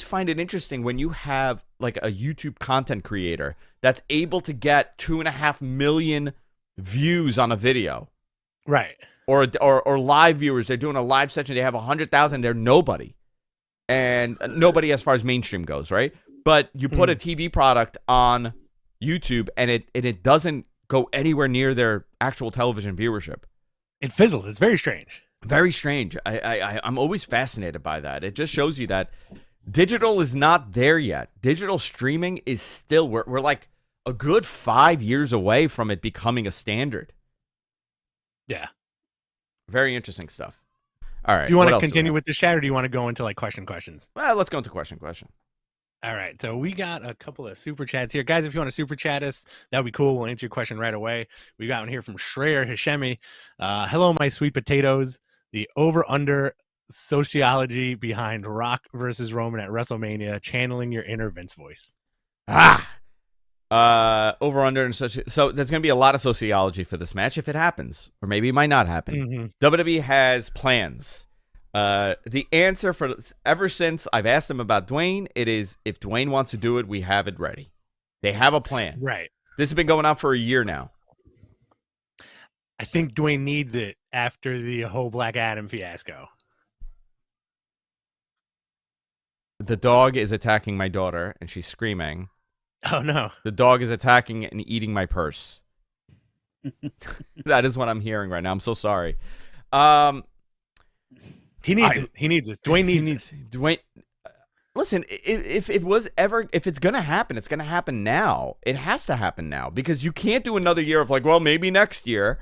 Speaker 1: find it interesting when you have like a YouTube content creator that's able to get 2.5 million views on a video,
Speaker 2: right?
Speaker 1: Or live viewers. They're doing a live session. They have 100,000. They're nobody, and nobody as far as mainstream goes, right? But you put a TV product on YouTube, and it doesn't go anywhere near their actual television viewership.
Speaker 2: It fizzles. It's very strange.
Speaker 1: Very strange. I'm always fascinated by that. It just shows you that digital is not there yet. Digital streaming is still, we're like a good 5 years away from it becoming a standard.
Speaker 2: Yeah.
Speaker 1: Very interesting stuff. All right.
Speaker 2: Do you want to continue with the chat, or do you want to go into like questions?
Speaker 1: Well, let's go into question.
Speaker 2: All right, so we got a couple of super chats here. Guys, if you want to super chat us, that would be cool. We'll answer your question right away. We got one here from Shreyer Hashemi. Hello, my sweet potatoes. The over-under sociology behind Rock versus Roman at WrestleMania, channeling your inner Vince voice.
Speaker 1: Over-under. And so there's going to be a lot of sociology for this match if it happens. Or maybe it might not happen. WWE has plans. The answer for ever since I've asked them about Dwayne, it is if Dwayne wants to do it, we have it ready. They have a plan.
Speaker 2: Right.
Speaker 1: This has been going on for a year now.
Speaker 2: I think Dwayne needs it after the whole Black Adam fiasco.
Speaker 1: The dog is attacking my daughter, and she's screaming.
Speaker 2: Oh, no.
Speaker 1: The dog is attacking and eating my purse. That is what I'm hearing right now. I'm so sorry.
Speaker 2: He needs it. He needs it. Dwayne needs it.
Speaker 1: Dwayne, listen, if it's going to happen, it's going to happen now. It has to happen now because you can't do another year of like, well, maybe next year.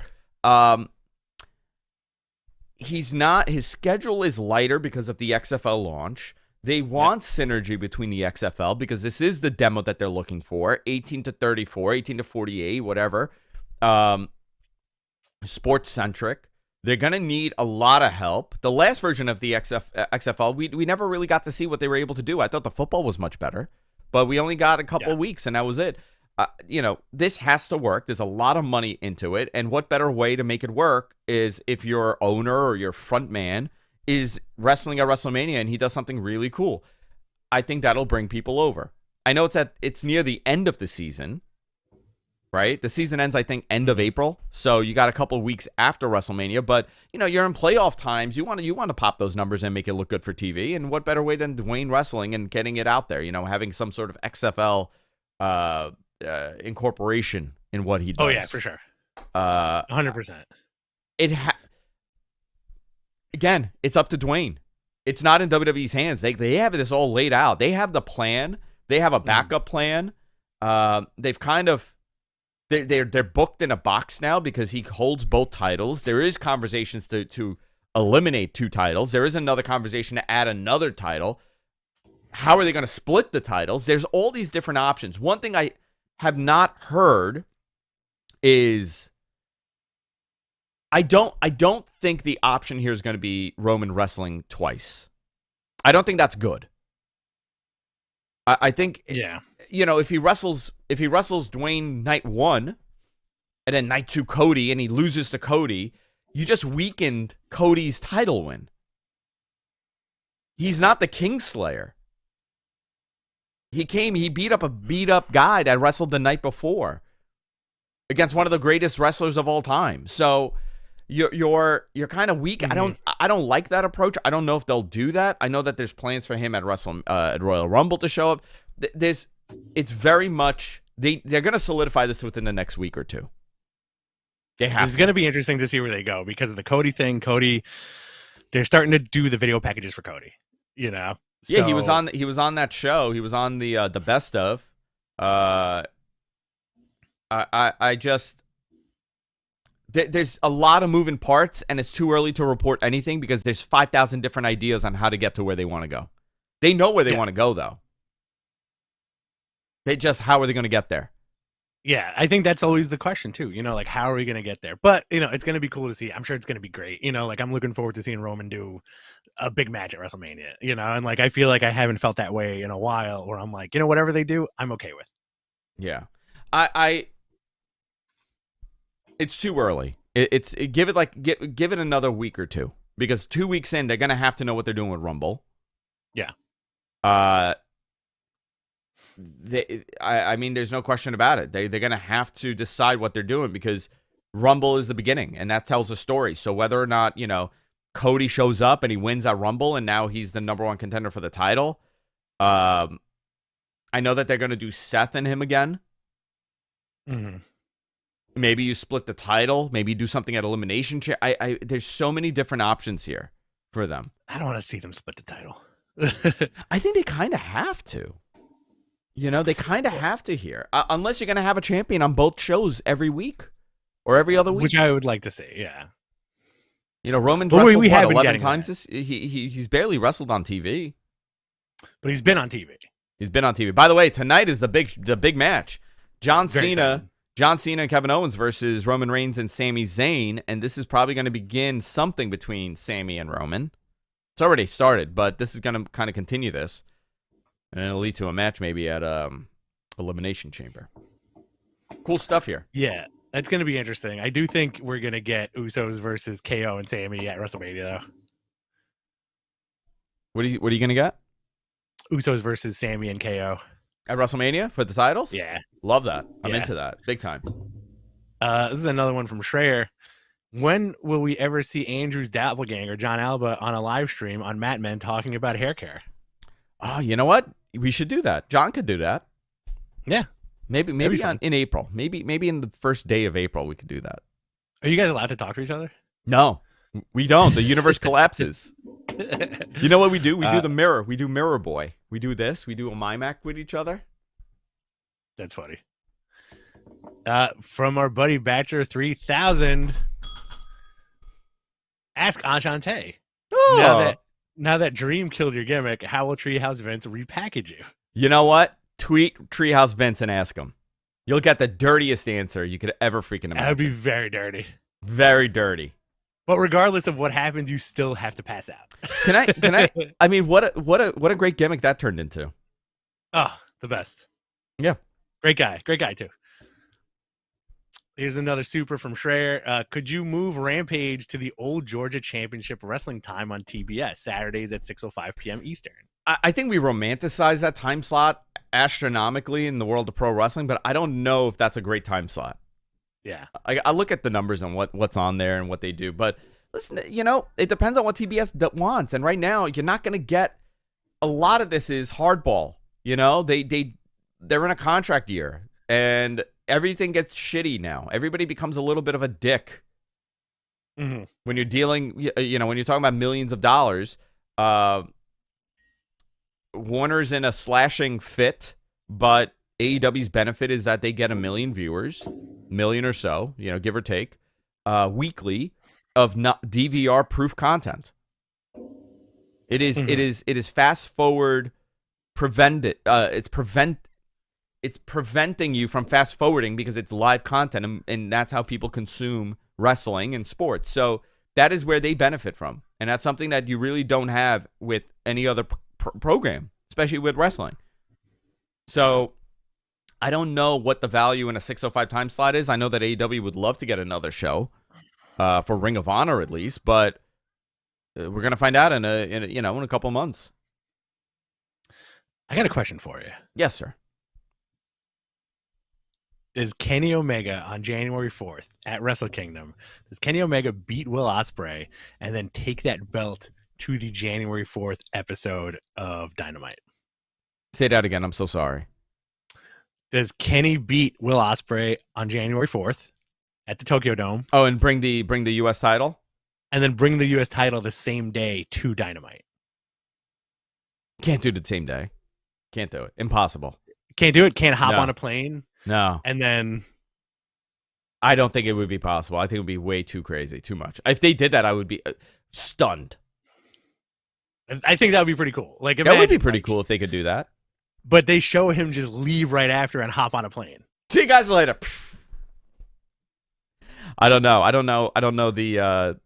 Speaker 1: He's not. His schedule is lighter because of the XFL launch. They want synergy between the XFL because this is the demo that they're looking for. 18 to 34, 18 to 48, whatever. Sports centric. They're going to need a lot of help. The last version of the XFL, we never really got to see what they were able to do. I thought the football was much better, but we only got a couple of weeks, and that was it. This has to work. There's a lot of money into it, and what better way to make it work is if your owner or your front man is wrestling at WrestleMania and he does something really cool. I think that'll bring people over. I know it's near the end of the season, right? The season ends, I think, end of April. So you got a couple of weeks after WrestleMania, but you're in playoff times. You want to pop those numbers and make it look good for TV. And what better way than Dwayne wrestling and getting it out there? Having some sort of XFL incorporation in what he does.
Speaker 2: Oh yeah, for sure. 100%.
Speaker 1: Again, it's up to Dwayne. It's not in WWE's hands. They have this all laid out. They have the plan. They have a backup plan. They've kind of. They're booked in a box now because he holds both titles. There is conversations to eliminate 2 titles. There is another conversation to add another title. How are they going to split the titles? There's all these different options. One thing I have not heard is I don't think the option here is going to be Roman wrestling twice. I don't think that's good. I think, if he wrestles Dwayne night 1 and then night 2 Cody and he loses to Cody, you just weakened Cody's title win. He's not the Kingslayer. He beat up a beat up guy that wrestled the night before against one of the greatest wrestlers of all time. So you're kind of weak.
Speaker 2: Mm-hmm.
Speaker 1: I don't like that approach. I don't know if they'll do that. I know that there's plans for him at Royal Rumble to show up. It's very much they're going to solidify this within the next week or two.
Speaker 2: It's going to be interesting to see where they go because of the Cody thing. Cody, they're starting to do the video packages for Cody. Yeah,
Speaker 1: he was on that show. He was on the best of. There's a lot of moving parts, and it's too early to report anything because there's 5,000 different ideas on how to get to where they want to go. They know where they want to go, though. How are they going to get there?
Speaker 2: Yeah, I think that's always the question, too. Like, how are we going to get there? But, it's going to be cool to see. I'm sure it's going to be great. I'm looking forward to seeing Roman do a big match at WrestleMania, and, I feel like I haven't felt that way in a while where I'm like, whatever they do, I'm okay with.
Speaker 1: Yeah. It's too early. Give it another week or two because 2 weeks in, they're going to have to know what they're doing with Rumble.
Speaker 2: Yeah.
Speaker 1: There's no question about it. They're going to have to decide what they're doing because Rumble is the beginning, and that tells a story. So whether or not, Cody shows up and he wins at Rumble, and now he's the number 1 contender for the title. I know that they're going to do Seth and him again.
Speaker 2: Mm-hmm.
Speaker 1: Maybe you split the title. Maybe you do something at Elimination Chamber. There's so many different options here for them.
Speaker 2: I don't want to see them split the title.
Speaker 1: I think they kind of have to. They kind of have to here. Unless you're going to have a champion on both shows every week or every other week.
Speaker 2: Which I would like to see, yeah.
Speaker 1: Roman's wrestled 11 times. He's barely wrestled on TV.
Speaker 2: But he's been on TV.
Speaker 1: He's been on TV. By the way, tonight is the big match. John Cena and Kevin Owens versus Roman Reigns and Sami Zayn. And this is probably going to begin something between Sami and Roman. It's already started, but this is going to kind of continue this. And it'll lead to a match maybe at Elimination Chamber. Cool stuff here.
Speaker 2: Yeah, that's going to be interesting. I do think we're going to get Usos versus KO and Sami at WrestleMania, though.
Speaker 1: What are you going to get?
Speaker 2: Usos versus Sami and KO.
Speaker 1: At WrestleMania for the titles?
Speaker 2: Yeah.
Speaker 1: Love that. I'm into that. Big time.
Speaker 2: This is another one from Schreier. When will we ever see Andrew's doppelganger, John Alba, on a live stream on Mat Men talking about hair care?
Speaker 1: Oh, you know what? We should do that. John could do that.
Speaker 2: Yeah.
Speaker 1: Maybe in April. Maybe in the first day of April we could do that.
Speaker 2: Are you guys allowed to talk to each other?
Speaker 1: No. We don't. The universe collapses. You know what we do? We do the mirror. We do Mirror Boy. We do this. We do a Mimac with each other.
Speaker 2: That's funny. From our buddy Batcher 3000. Ask Enchante.
Speaker 1: Oh.
Speaker 2: Now that Dream killed your gimmick, how will Treehouse Vince repackage you?
Speaker 1: You know what? Tweet Treehouse Vince and ask him. You'll get the dirtiest answer you could ever freaking imagine.
Speaker 2: That would be very dirty.
Speaker 1: Very dirty.
Speaker 2: But regardless of what happened, you still have to pass out.
Speaker 1: Can I? I mean, what a great gimmick that turned into.
Speaker 2: Oh, the best.
Speaker 1: Yeah.
Speaker 2: Great guy too. Here's another super from Schreier. Could you move Rampage to the old Georgia Championship Wrestling time on TBS, Saturdays at 6:05 p.m. Eastern?
Speaker 1: I think we romanticize that time slot astronomically in the world of pro wrestling, but I don't know if that's a great time slot.
Speaker 2: Yeah.
Speaker 1: I look at the numbers and what's on there and what they do, but listen, it depends on what TBS wants. And right now, you're not going to get a lot of this is hardball. They're in a contract year and everything gets shitty now. Everybody becomes a little bit of a dick.
Speaker 2: Mm-hmm.
Speaker 1: When you're dealing, when you're talking about millions of dollars, Warner's in a slashing fit, but AEW's benefit is that they get 1 million viewers, million or so, give or take, weekly of DVR proof content. It is fast forward prevented. It's preventing you from fast forwarding because it's live content, and that's how people consume wrestling and sports. So that is where they benefit from. And that's something that you really don't have with any other program, especially with wrestling. So I don't know what the value in a 605 time slot is. I know that AEW would love to get another show for Ring of Honor at least, but we're going to find out in a couple of months.
Speaker 2: I got a question for you.
Speaker 1: Yes, sir.
Speaker 2: Does Kenny Omega on January 4th at Wrestle Kingdom, does Kenny Omega beat Will Ospreay and then take that belt to the January 4th episode of Dynamite?
Speaker 1: Say that again. I'm so sorry.
Speaker 2: Does Kenny beat Will Ospreay on January 4th at the Tokyo Dome?
Speaker 1: Oh, and bring the U.S. title?
Speaker 2: And then bring the U.S. title the same day to Dynamite?
Speaker 1: Can't do it the same day. Can't do it. Impossible.
Speaker 2: Can't do it? Can't hop on a plane?
Speaker 1: No.
Speaker 2: And then...
Speaker 1: I don't think it would be possible. I think it would be way too crazy, too much. If they did that, I would be stunned.
Speaker 2: I think that would be pretty cool. Like,
Speaker 1: that would be pretty cool if they could do that.
Speaker 2: But they show him just leave right after and hop on a plane.
Speaker 1: See you guys later. I don't know the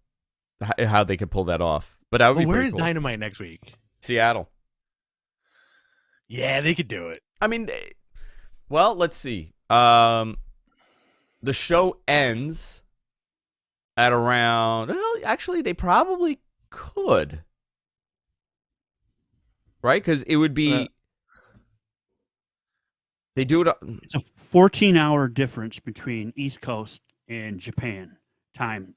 Speaker 1: how they could pull that off. But that would be
Speaker 2: where
Speaker 1: pretty
Speaker 2: is
Speaker 1: cool.
Speaker 2: Dynamite next week?
Speaker 1: Seattle.
Speaker 2: Yeah, they could do it.
Speaker 1: I mean, well, let's see. The show ends at around... Well, actually, they probably could. Right? Because it would be... They do it...
Speaker 3: It's a 14-hour difference between East Coast and Japan. Time.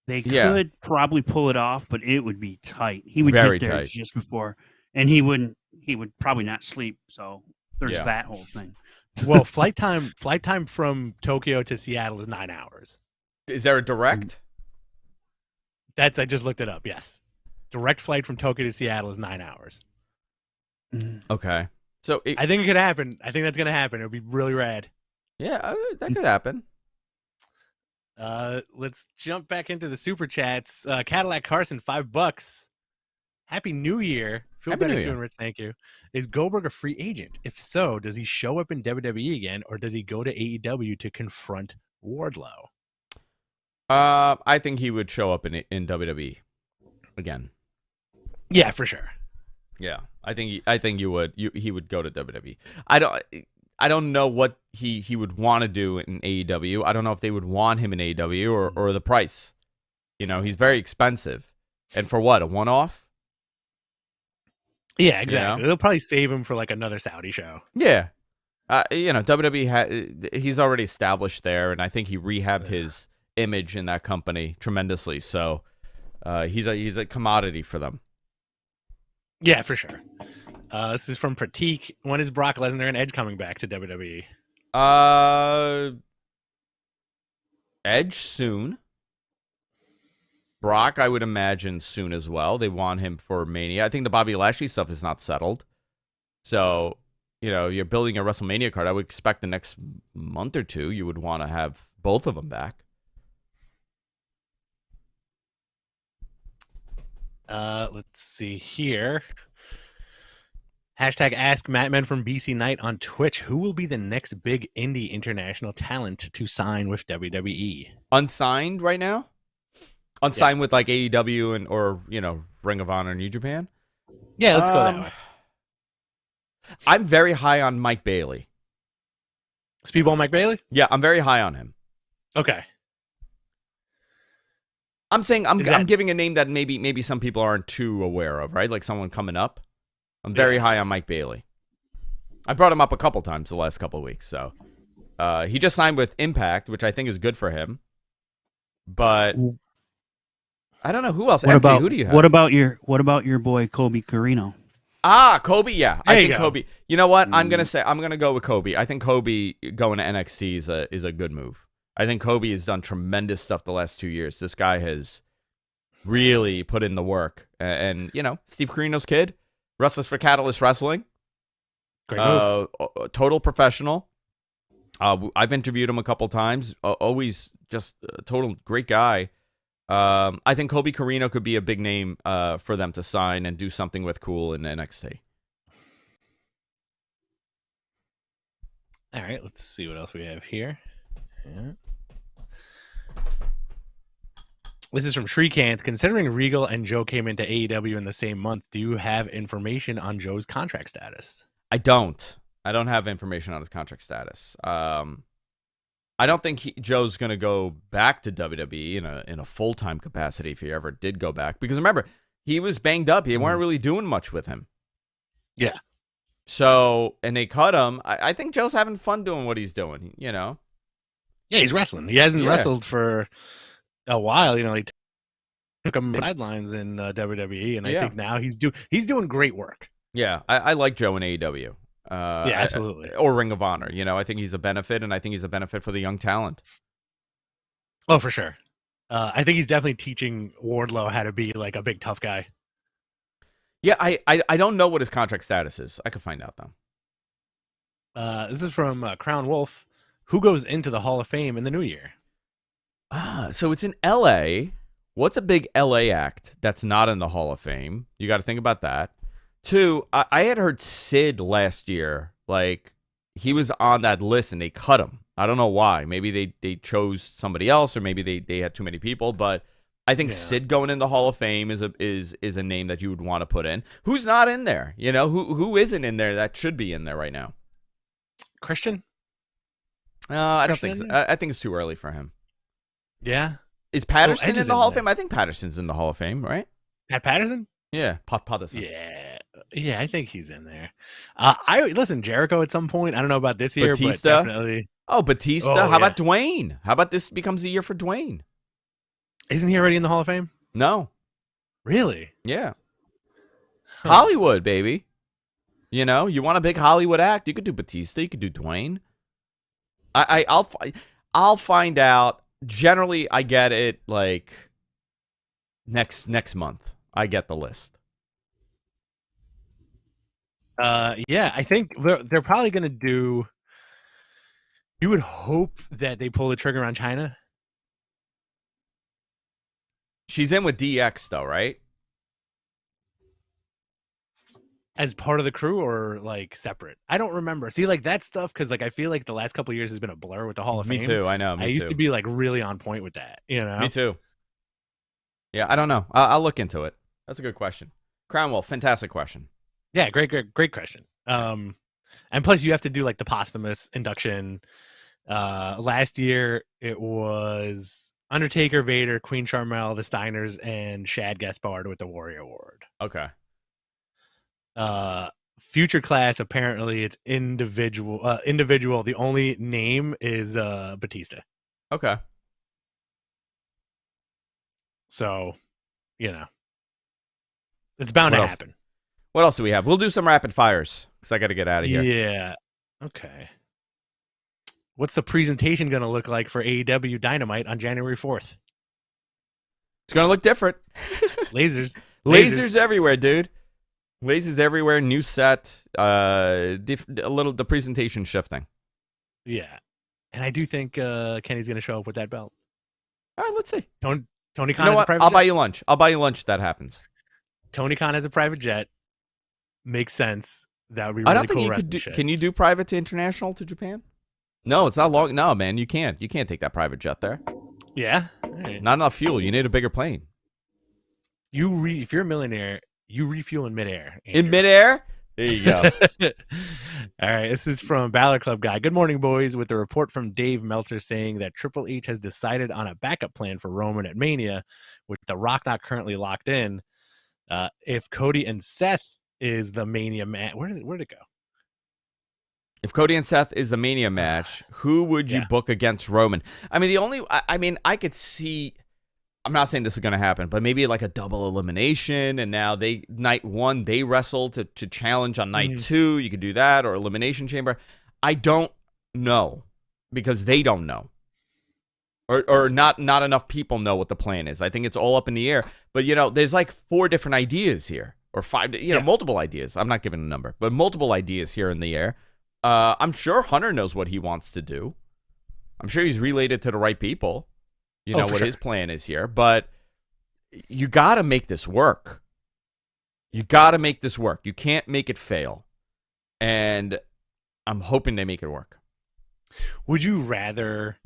Speaker 3: They could probably pull it off, but it would be tight. He would
Speaker 1: Very
Speaker 3: get there
Speaker 1: tight.
Speaker 3: just before, and he would probably not sleep. So there's that whole thing.
Speaker 2: Well, flight time from Tokyo to Seattle is 9 hours.
Speaker 1: Is there a direct?
Speaker 2: I just looked it up. Yes, direct flight from Tokyo to Seattle is 9 hours.
Speaker 1: Okay, so
Speaker 2: I think it could happen. I think that's gonna happen. It would be really rad.
Speaker 1: Yeah, that could happen.
Speaker 2: Let's jump back into the super chats. Cadillac Carson, $5. Happy New Year. Feel
Speaker 1: Happy
Speaker 2: better
Speaker 1: New
Speaker 2: soon,
Speaker 1: Year.
Speaker 2: Rich. Thank you. Is Goldberg a free agent? If so, does he show up in WWE again, or does he go to AEW to confront Wardlow?
Speaker 1: I think he would show up in WWE again.
Speaker 2: Yeah, for sure.
Speaker 1: Yeah, I think he would. He would go to WWE. I don't know what he would want to do in AEW. I don't know if they would want him in AEW or the price. You know, he's very expensive, and for what, a one-off?
Speaker 2: Yeah, exactly.
Speaker 1: You know?
Speaker 2: They'll probably save him for like another Saudi show.
Speaker 1: Yeah, WWE he's already established there, and I think he rehabbed his image in that company tremendously. So he's a commodity for them.
Speaker 2: Yeah, for sure. This is from Pratik. When is Brock Lesnar and Edge coming back to WWE?
Speaker 1: Edge soon. Brock, I would imagine soon as well. They want him for Mania. I think the Bobby Lashley stuff is not settled. So, you're building a WrestleMania card. I would expect the next month or two you would want to have both of them back.
Speaker 2: Let's see here. Hashtag Ask Mattman from BC Knight on Twitch. Who will be the next big indie international talent to sign with WWE?
Speaker 1: Unsigned right now? Unsigned with like AEW or Ring of Honor, New Japan?
Speaker 2: Yeah, let's go that way.
Speaker 1: I'm very high on Mike Bailey.
Speaker 2: Speedball Mike Bailey?
Speaker 1: Yeah, I'm very high on him.
Speaker 2: Okay.
Speaker 1: I'm saying I'm giving a name that maybe some people aren't too aware of, right? Like someone coming up. I'm very high on Mike Bailey. I brought him up a couple times the last couple of weeks. So he just signed with Impact, which I think is good for him. But I don't know who else. Who do you have?
Speaker 3: What about your boy Kobe Carino?
Speaker 1: Kobe. Yeah, I think Kobe. You know what? I'm gonna go with Kobe. I think Kobe going to NXT is a good move. I think Kobe has done tremendous stuff the last 2 years. This guy has really put in the work. And Steve Carino's kid, wrestles for Catalyst Wrestling.
Speaker 2: Great move.
Speaker 1: Total professional. I've interviewed him a couple times. Always just a total great guy. I think Kobe Carino could be a big name for them to sign and do something with cool in NXT.
Speaker 2: All right, let's see what else we have here. Yeah. This is from Shrikant. Considering Regal and Joe came into AEW in the same month, do you have information on Joe's contract status?
Speaker 1: I don't. I don't have information on his contract status. I don't think Joe's going to go back to WWE in a full-time capacity if he ever did go back. Because remember, he was banged up. They weren't really doing much with him.
Speaker 2: Yeah.
Speaker 1: So, and they cut him. I think Joe's having fun doing what he's doing, you know?
Speaker 2: Yeah, he's wrestling. He hasn't wrestled for a while. You know, he took him sidelines in WWE, and I think now he's doing great work.
Speaker 1: Yeah, I like Joe in AEW.
Speaker 2: Yeah, absolutely.
Speaker 1: Or Ring of Honor. You know, I think he's a benefit, and I think he's a benefit for the young talent.
Speaker 2: Oh, for sure. I think he's definitely teaching Wardlow how to be like a big tough guy.
Speaker 1: Yeah, I don't know what his contract status is. I could find out though.
Speaker 2: This is from Crown Wolf. Who goes into the Hall of Fame in the new year?
Speaker 1: So it's in LA. What's a big LA act that's not in the Hall of Fame? You got to think about that. 2, I had heard Sid last year. Like, he was on that list and they cut him. I don't know why. Maybe they chose somebody else, or maybe they had too many people. But I think Sid going in the Hall of Fame is a name that you would want to put in. Who's not in there? You know, who isn't in there that should be in there right now?
Speaker 2: Christian?
Speaker 1: I don't think so. I think it's too early for him.
Speaker 2: Yeah.
Speaker 1: Is Patterson in the Hall of Fame? I think Patterson's in the Hall of Fame, right?
Speaker 2: Pat Patterson?
Speaker 1: Yeah, Patterson.
Speaker 2: Yeah, I think he's in there. I listen, Jericho at some point. I don't know about this year,
Speaker 1: Batista?
Speaker 2: but definitely.
Speaker 1: Oh, Batista. How about Dwayne? How about this becomes the year for Dwayne?
Speaker 2: Isn't he already in the Hall of Fame?
Speaker 1: No.
Speaker 2: Really?
Speaker 1: Yeah. Hollywood, baby. You know, you want a big Hollywood act? You could do Batista. You could do Dwayne. I'll find out. Generally, I get it like next month. I get the list.
Speaker 2: Yeah, I think they're probably going to do. You would hope that they pull the trigger on China.
Speaker 1: She's in with DX though, right?
Speaker 2: As part of the crew or like separate? I don't remember. See, like that stuff, because like I feel like the last couple of years has been a blur with the Hall of Fame.
Speaker 1: Me too. I know.
Speaker 2: I used to be like really on point with that. You know.
Speaker 1: Me too. Yeah, I don't know. I'll look into it. That's a good question. Crown Wolf, fantastic question.
Speaker 2: Yeah, great question. And plus you have to do like the posthumous induction. Last year it was Undertaker, Vader, Queen Sharmell, the Steiners, and Shad Gaspard with the Warrior Award.
Speaker 1: Okay.
Speaker 2: Future class, apparently it's individual. The only name is Batista.
Speaker 1: Okay.
Speaker 2: So, you know, it's bound to happen.
Speaker 1: What else do we have? We'll do some rapid fires because I got to get out of here.
Speaker 2: Yeah. Okay. What's the presentation going to look like for AEW Dynamite on January 4th?
Speaker 1: It's going to look different.
Speaker 2: Lasers
Speaker 1: everywhere, dude. Lasers everywhere. New set. The presentation shifting.
Speaker 2: Yeah. And I do think Kenny's going to show up with that belt.
Speaker 1: All right, let's see.
Speaker 2: Tony Khan
Speaker 1: you know
Speaker 2: has
Speaker 1: what?
Speaker 2: a private
Speaker 1: I'll
Speaker 2: jet.
Speaker 1: buy you lunch. I'll buy you lunch if that happens.
Speaker 2: Tony Khan has a private jet. Makes sense. That would be really
Speaker 1: I don't
Speaker 2: cool.
Speaker 1: think you could do. Can you do private to international to Japan? No, it's not long. No, man, you can't. You can't take that private jet there.
Speaker 2: Yeah. All right.
Speaker 1: Not enough fuel. You need a bigger plane.
Speaker 2: If you're a millionaire, you refuel in midair. Andrew.
Speaker 1: In midair? There you go.
Speaker 2: All right. This is from Balor Club Guy. Good morning, boys. With the report from Dave Meltzer saying that Triple H has decided on a backup plan for Roman at Mania, with The Rock not currently locked in. If Cody and Seth is the Mania match, where'd it go?
Speaker 1: If Cody and Seth is the Mania match, who would you book against Roman? I mean, I could see. I'm not saying this is going to happen, but maybe like a double elimination, and now night 1 they wrestle to challenge on night 2. You could do that, or Elimination Chamber. I don't know because they don't know, or not enough people know what the plan is. I think it's all up in the air. But there's like 4 different ideas here, or 5. Multiple ideas. I'm not giving a number, but multiple ideas here in the air. I'm sure Hunter knows what he wants to do. I'm sure he's relayed it to the right people. What his plan is here. But you got to make this work. You got to make this work. You can't make it fail. And I'm hoping they make it work.
Speaker 2: Would you rather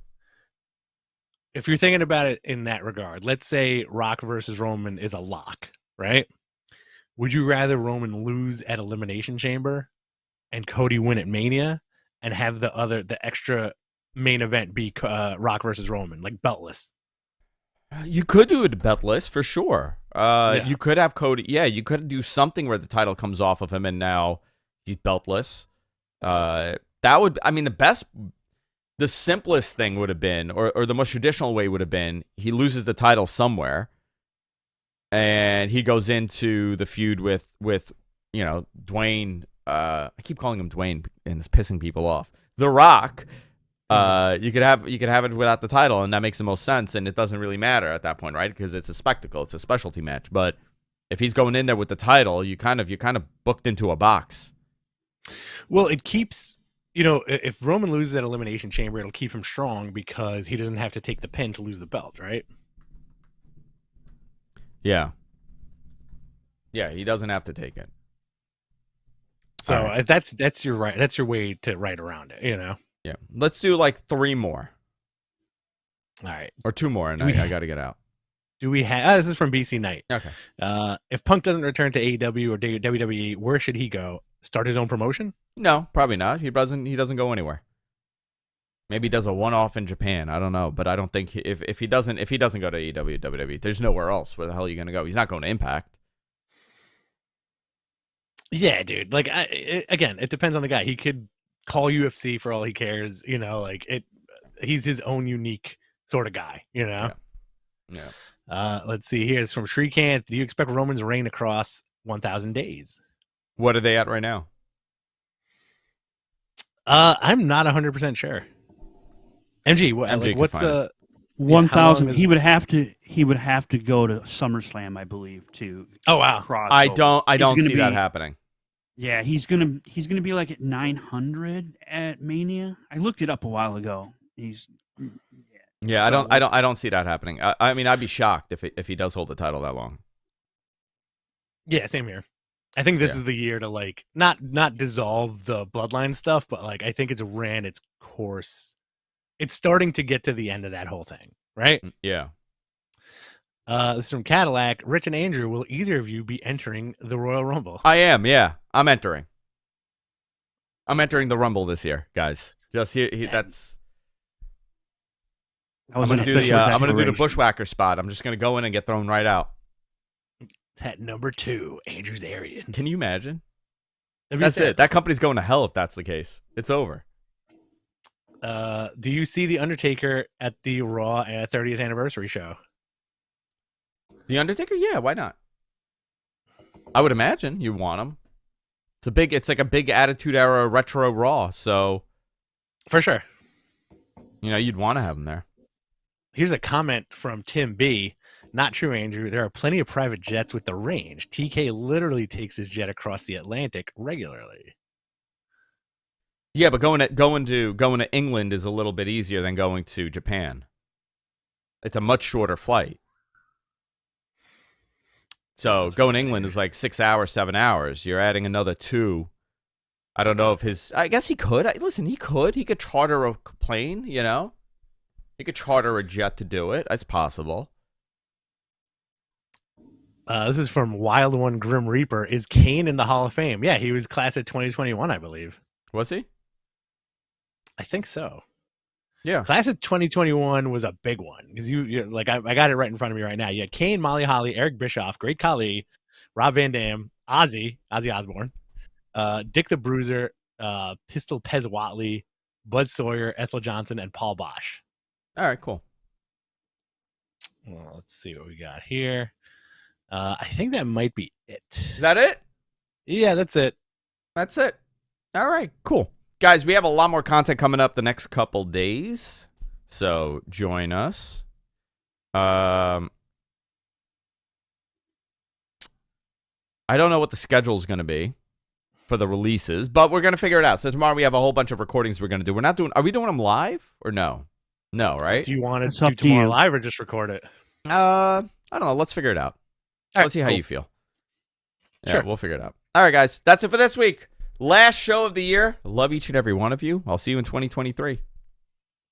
Speaker 2: if you're thinking about it in that regard, let's say Rock versus Roman is a lock, right? Would you rather Roman lose at Elimination Chamber and Cody win at Mania and have the extra main event be Rock versus Roman, like beltless?
Speaker 1: You could do it beltless for sure.
Speaker 2: Yeah.
Speaker 1: You could have Cody. Yeah, you could do something where the title comes off of him and now he's beltless. That would, I mean, the simplest thing would have been, or the most traditional way would have been, he loses the title somewhere, and he goes into the feud with Dwayne. I keep calling him Dwayne, and it's pissing people off. The Rock. You could have it without the title, and that makes the most sense, and it doesn't really matter at that point, right? Because it's a spectacle, it's a specialty match. But if he's going in there with the title, you kind of booked into a box.
Speaker 2: Well, it keeps, if Roman loses at Elimination Chamber, it'll keep him strong because he doesn't have to take the pin to lose the belt, right?
Speaker 1: Yeah. Yeah, he doesn't have to take it.
Speaker 2: So
Speaker 1: right.
Speaker 2: That's your right. That's your way to write around it,
Speaker 1: Yeah. Let's do like 3 more.
Speaker 2: All right.
Speaker 1: Or 2 more, and I got to get out.
Speaker 2: Do we have... this is from BC Knight.
Speaker 1: Okay.
Speaker 2: If Punk doesn't return to AEW or WWE, where should he go? Start his own promotion?
Speaker 1: No, probably not. He doesn't go anywhere. Maybe he does a one-off in Japan. I don't know, but I don't think if he doesn't go to AEW, WWE, there's nowhere else. Where the hell are you going to go? He's not going to Impact.
Speaker 2: Yeah, dude. Like, again, it depends on the guy. He could call UFC for all he cares. He's his own unique sort of guy.
Speaker 1: Yeah.
Speaker 2: Let's see. Here's from Shrikant. Do you expect Roman's reign across 1,000 days?
Speaker 1: What are they at right now?
Speaker 2: I'm not 100% sure. MG, what's
Speaker 3: 1,000? He would have to go to SummerSlam, I believe, to.
Speaker 2: Oh wow!
Speaker 1: I don't see that happening.
Speaker 3: Yeah, he's gonna be like at 900 at Mania. I looked it up a while ago.
Speaker 1: Yeah, I don't see that happening. I mean, I'd be shocked if he does hold the title that long.
Speaker 2: Yeah, same here. I think this is the year to like not dissolve the bloodline stuff, but like I think it's ran its course. It's starting to get to the end of that whole thing, right?
Speaker 1: Yeah.
Speaker 2: This is from Cadillac. Rich and Andrew, will either of you be entering the Royal Rumble?
Speaker 1: I am, yeah. I'm entering. I'm entering the Rumble this year, guys. Just that's. I'm gonna do the Bushwhacker spot. I'm just gonna go in and get thrown right out.
Speaker 2: At number 2, Andrew's Arian.
Speaker 1: Can you imagine? That's it. That company's going to hell if that's the case. It's over.
Speaker 2: Do you see The Undertaker at the Raw 30th anniversary show?
Speaker 1: The Undertaker? Yeah, why not? I would imagine you want him. It's like a big Attitude Era retro Raw, so
Speaker 2: for sure.
Speaker 1: You'd want to have him there.
Speaker 2: Here's a comment from Tim B. Not true, Andrew. There are plenty of private jets with the range. TK literally takes his jet across the Atlantic regularly.
Speaker 1: Yeah, but going to England is a little bit easier than going to Japan. It's a much shorter flight. So going to England is like 6 hours, 7 hours. You're adding another 2. I don't know if I guess he could. Listen, he could charter a plane. He could charter a jet to do it. That's possible.
Speaker 2: This is from Wild One Grim Reaper. Is Kane in the Hall of Fame? Yeah, he was class of 2021, I believe.
Speaker 1: Was he?
Speaker 2: I think so.
Speaker 1: Yeah.
Speaker 2: Class of 2021 was a big one because you like I got it right in front of me right now. You had Kane, Molly Holly, Eric Bischoff, Great Khali, Rob Van Dam, Ozzy Osbourne, Dick the Bruiser, Pistol Pez Watley, Bud Sawyer, Ethel Johnson, and Paul Bosch.
Speaker 1: All right, cool.
Speaker 2: Well, let's see what we got here. I think that might be it.
Speaker 1: Is that it?
Speaker 2: Yeah, that's it.
Speaker 1: That's it. All right, cool. Guys, we have a lot more content coming up the next couple days, so join us. I don't know what the schedule is going to be for the releases, but we're going to figure it out. So tomorrow we have a whole bunch of recordings we're going to do. Are we doing them live or no? No, right?
Speaker 2: Do you want to do tomorrow live or just record it?
Speaker 1: I don't know. Let's figure it out. Let's see how you feel. Yeah,
Speaker 2: sure.
Speaker 1: We'll figure it out. All right, guys. That's it for this week. Last show of the year. Love each and every one of you. I'll see you in 2023.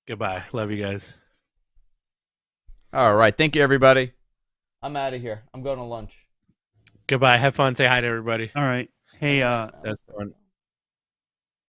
Speaker 2: Goodbye. Love you guys.
Speaker 1: All right. Thank you, everybody. I'm out of here. I'm going to lunch.
Speaker 2: Goodbye. Have fun. Say hi to everybody.
Speaker 3: All right. Hey,
Speaker 2: That's fun.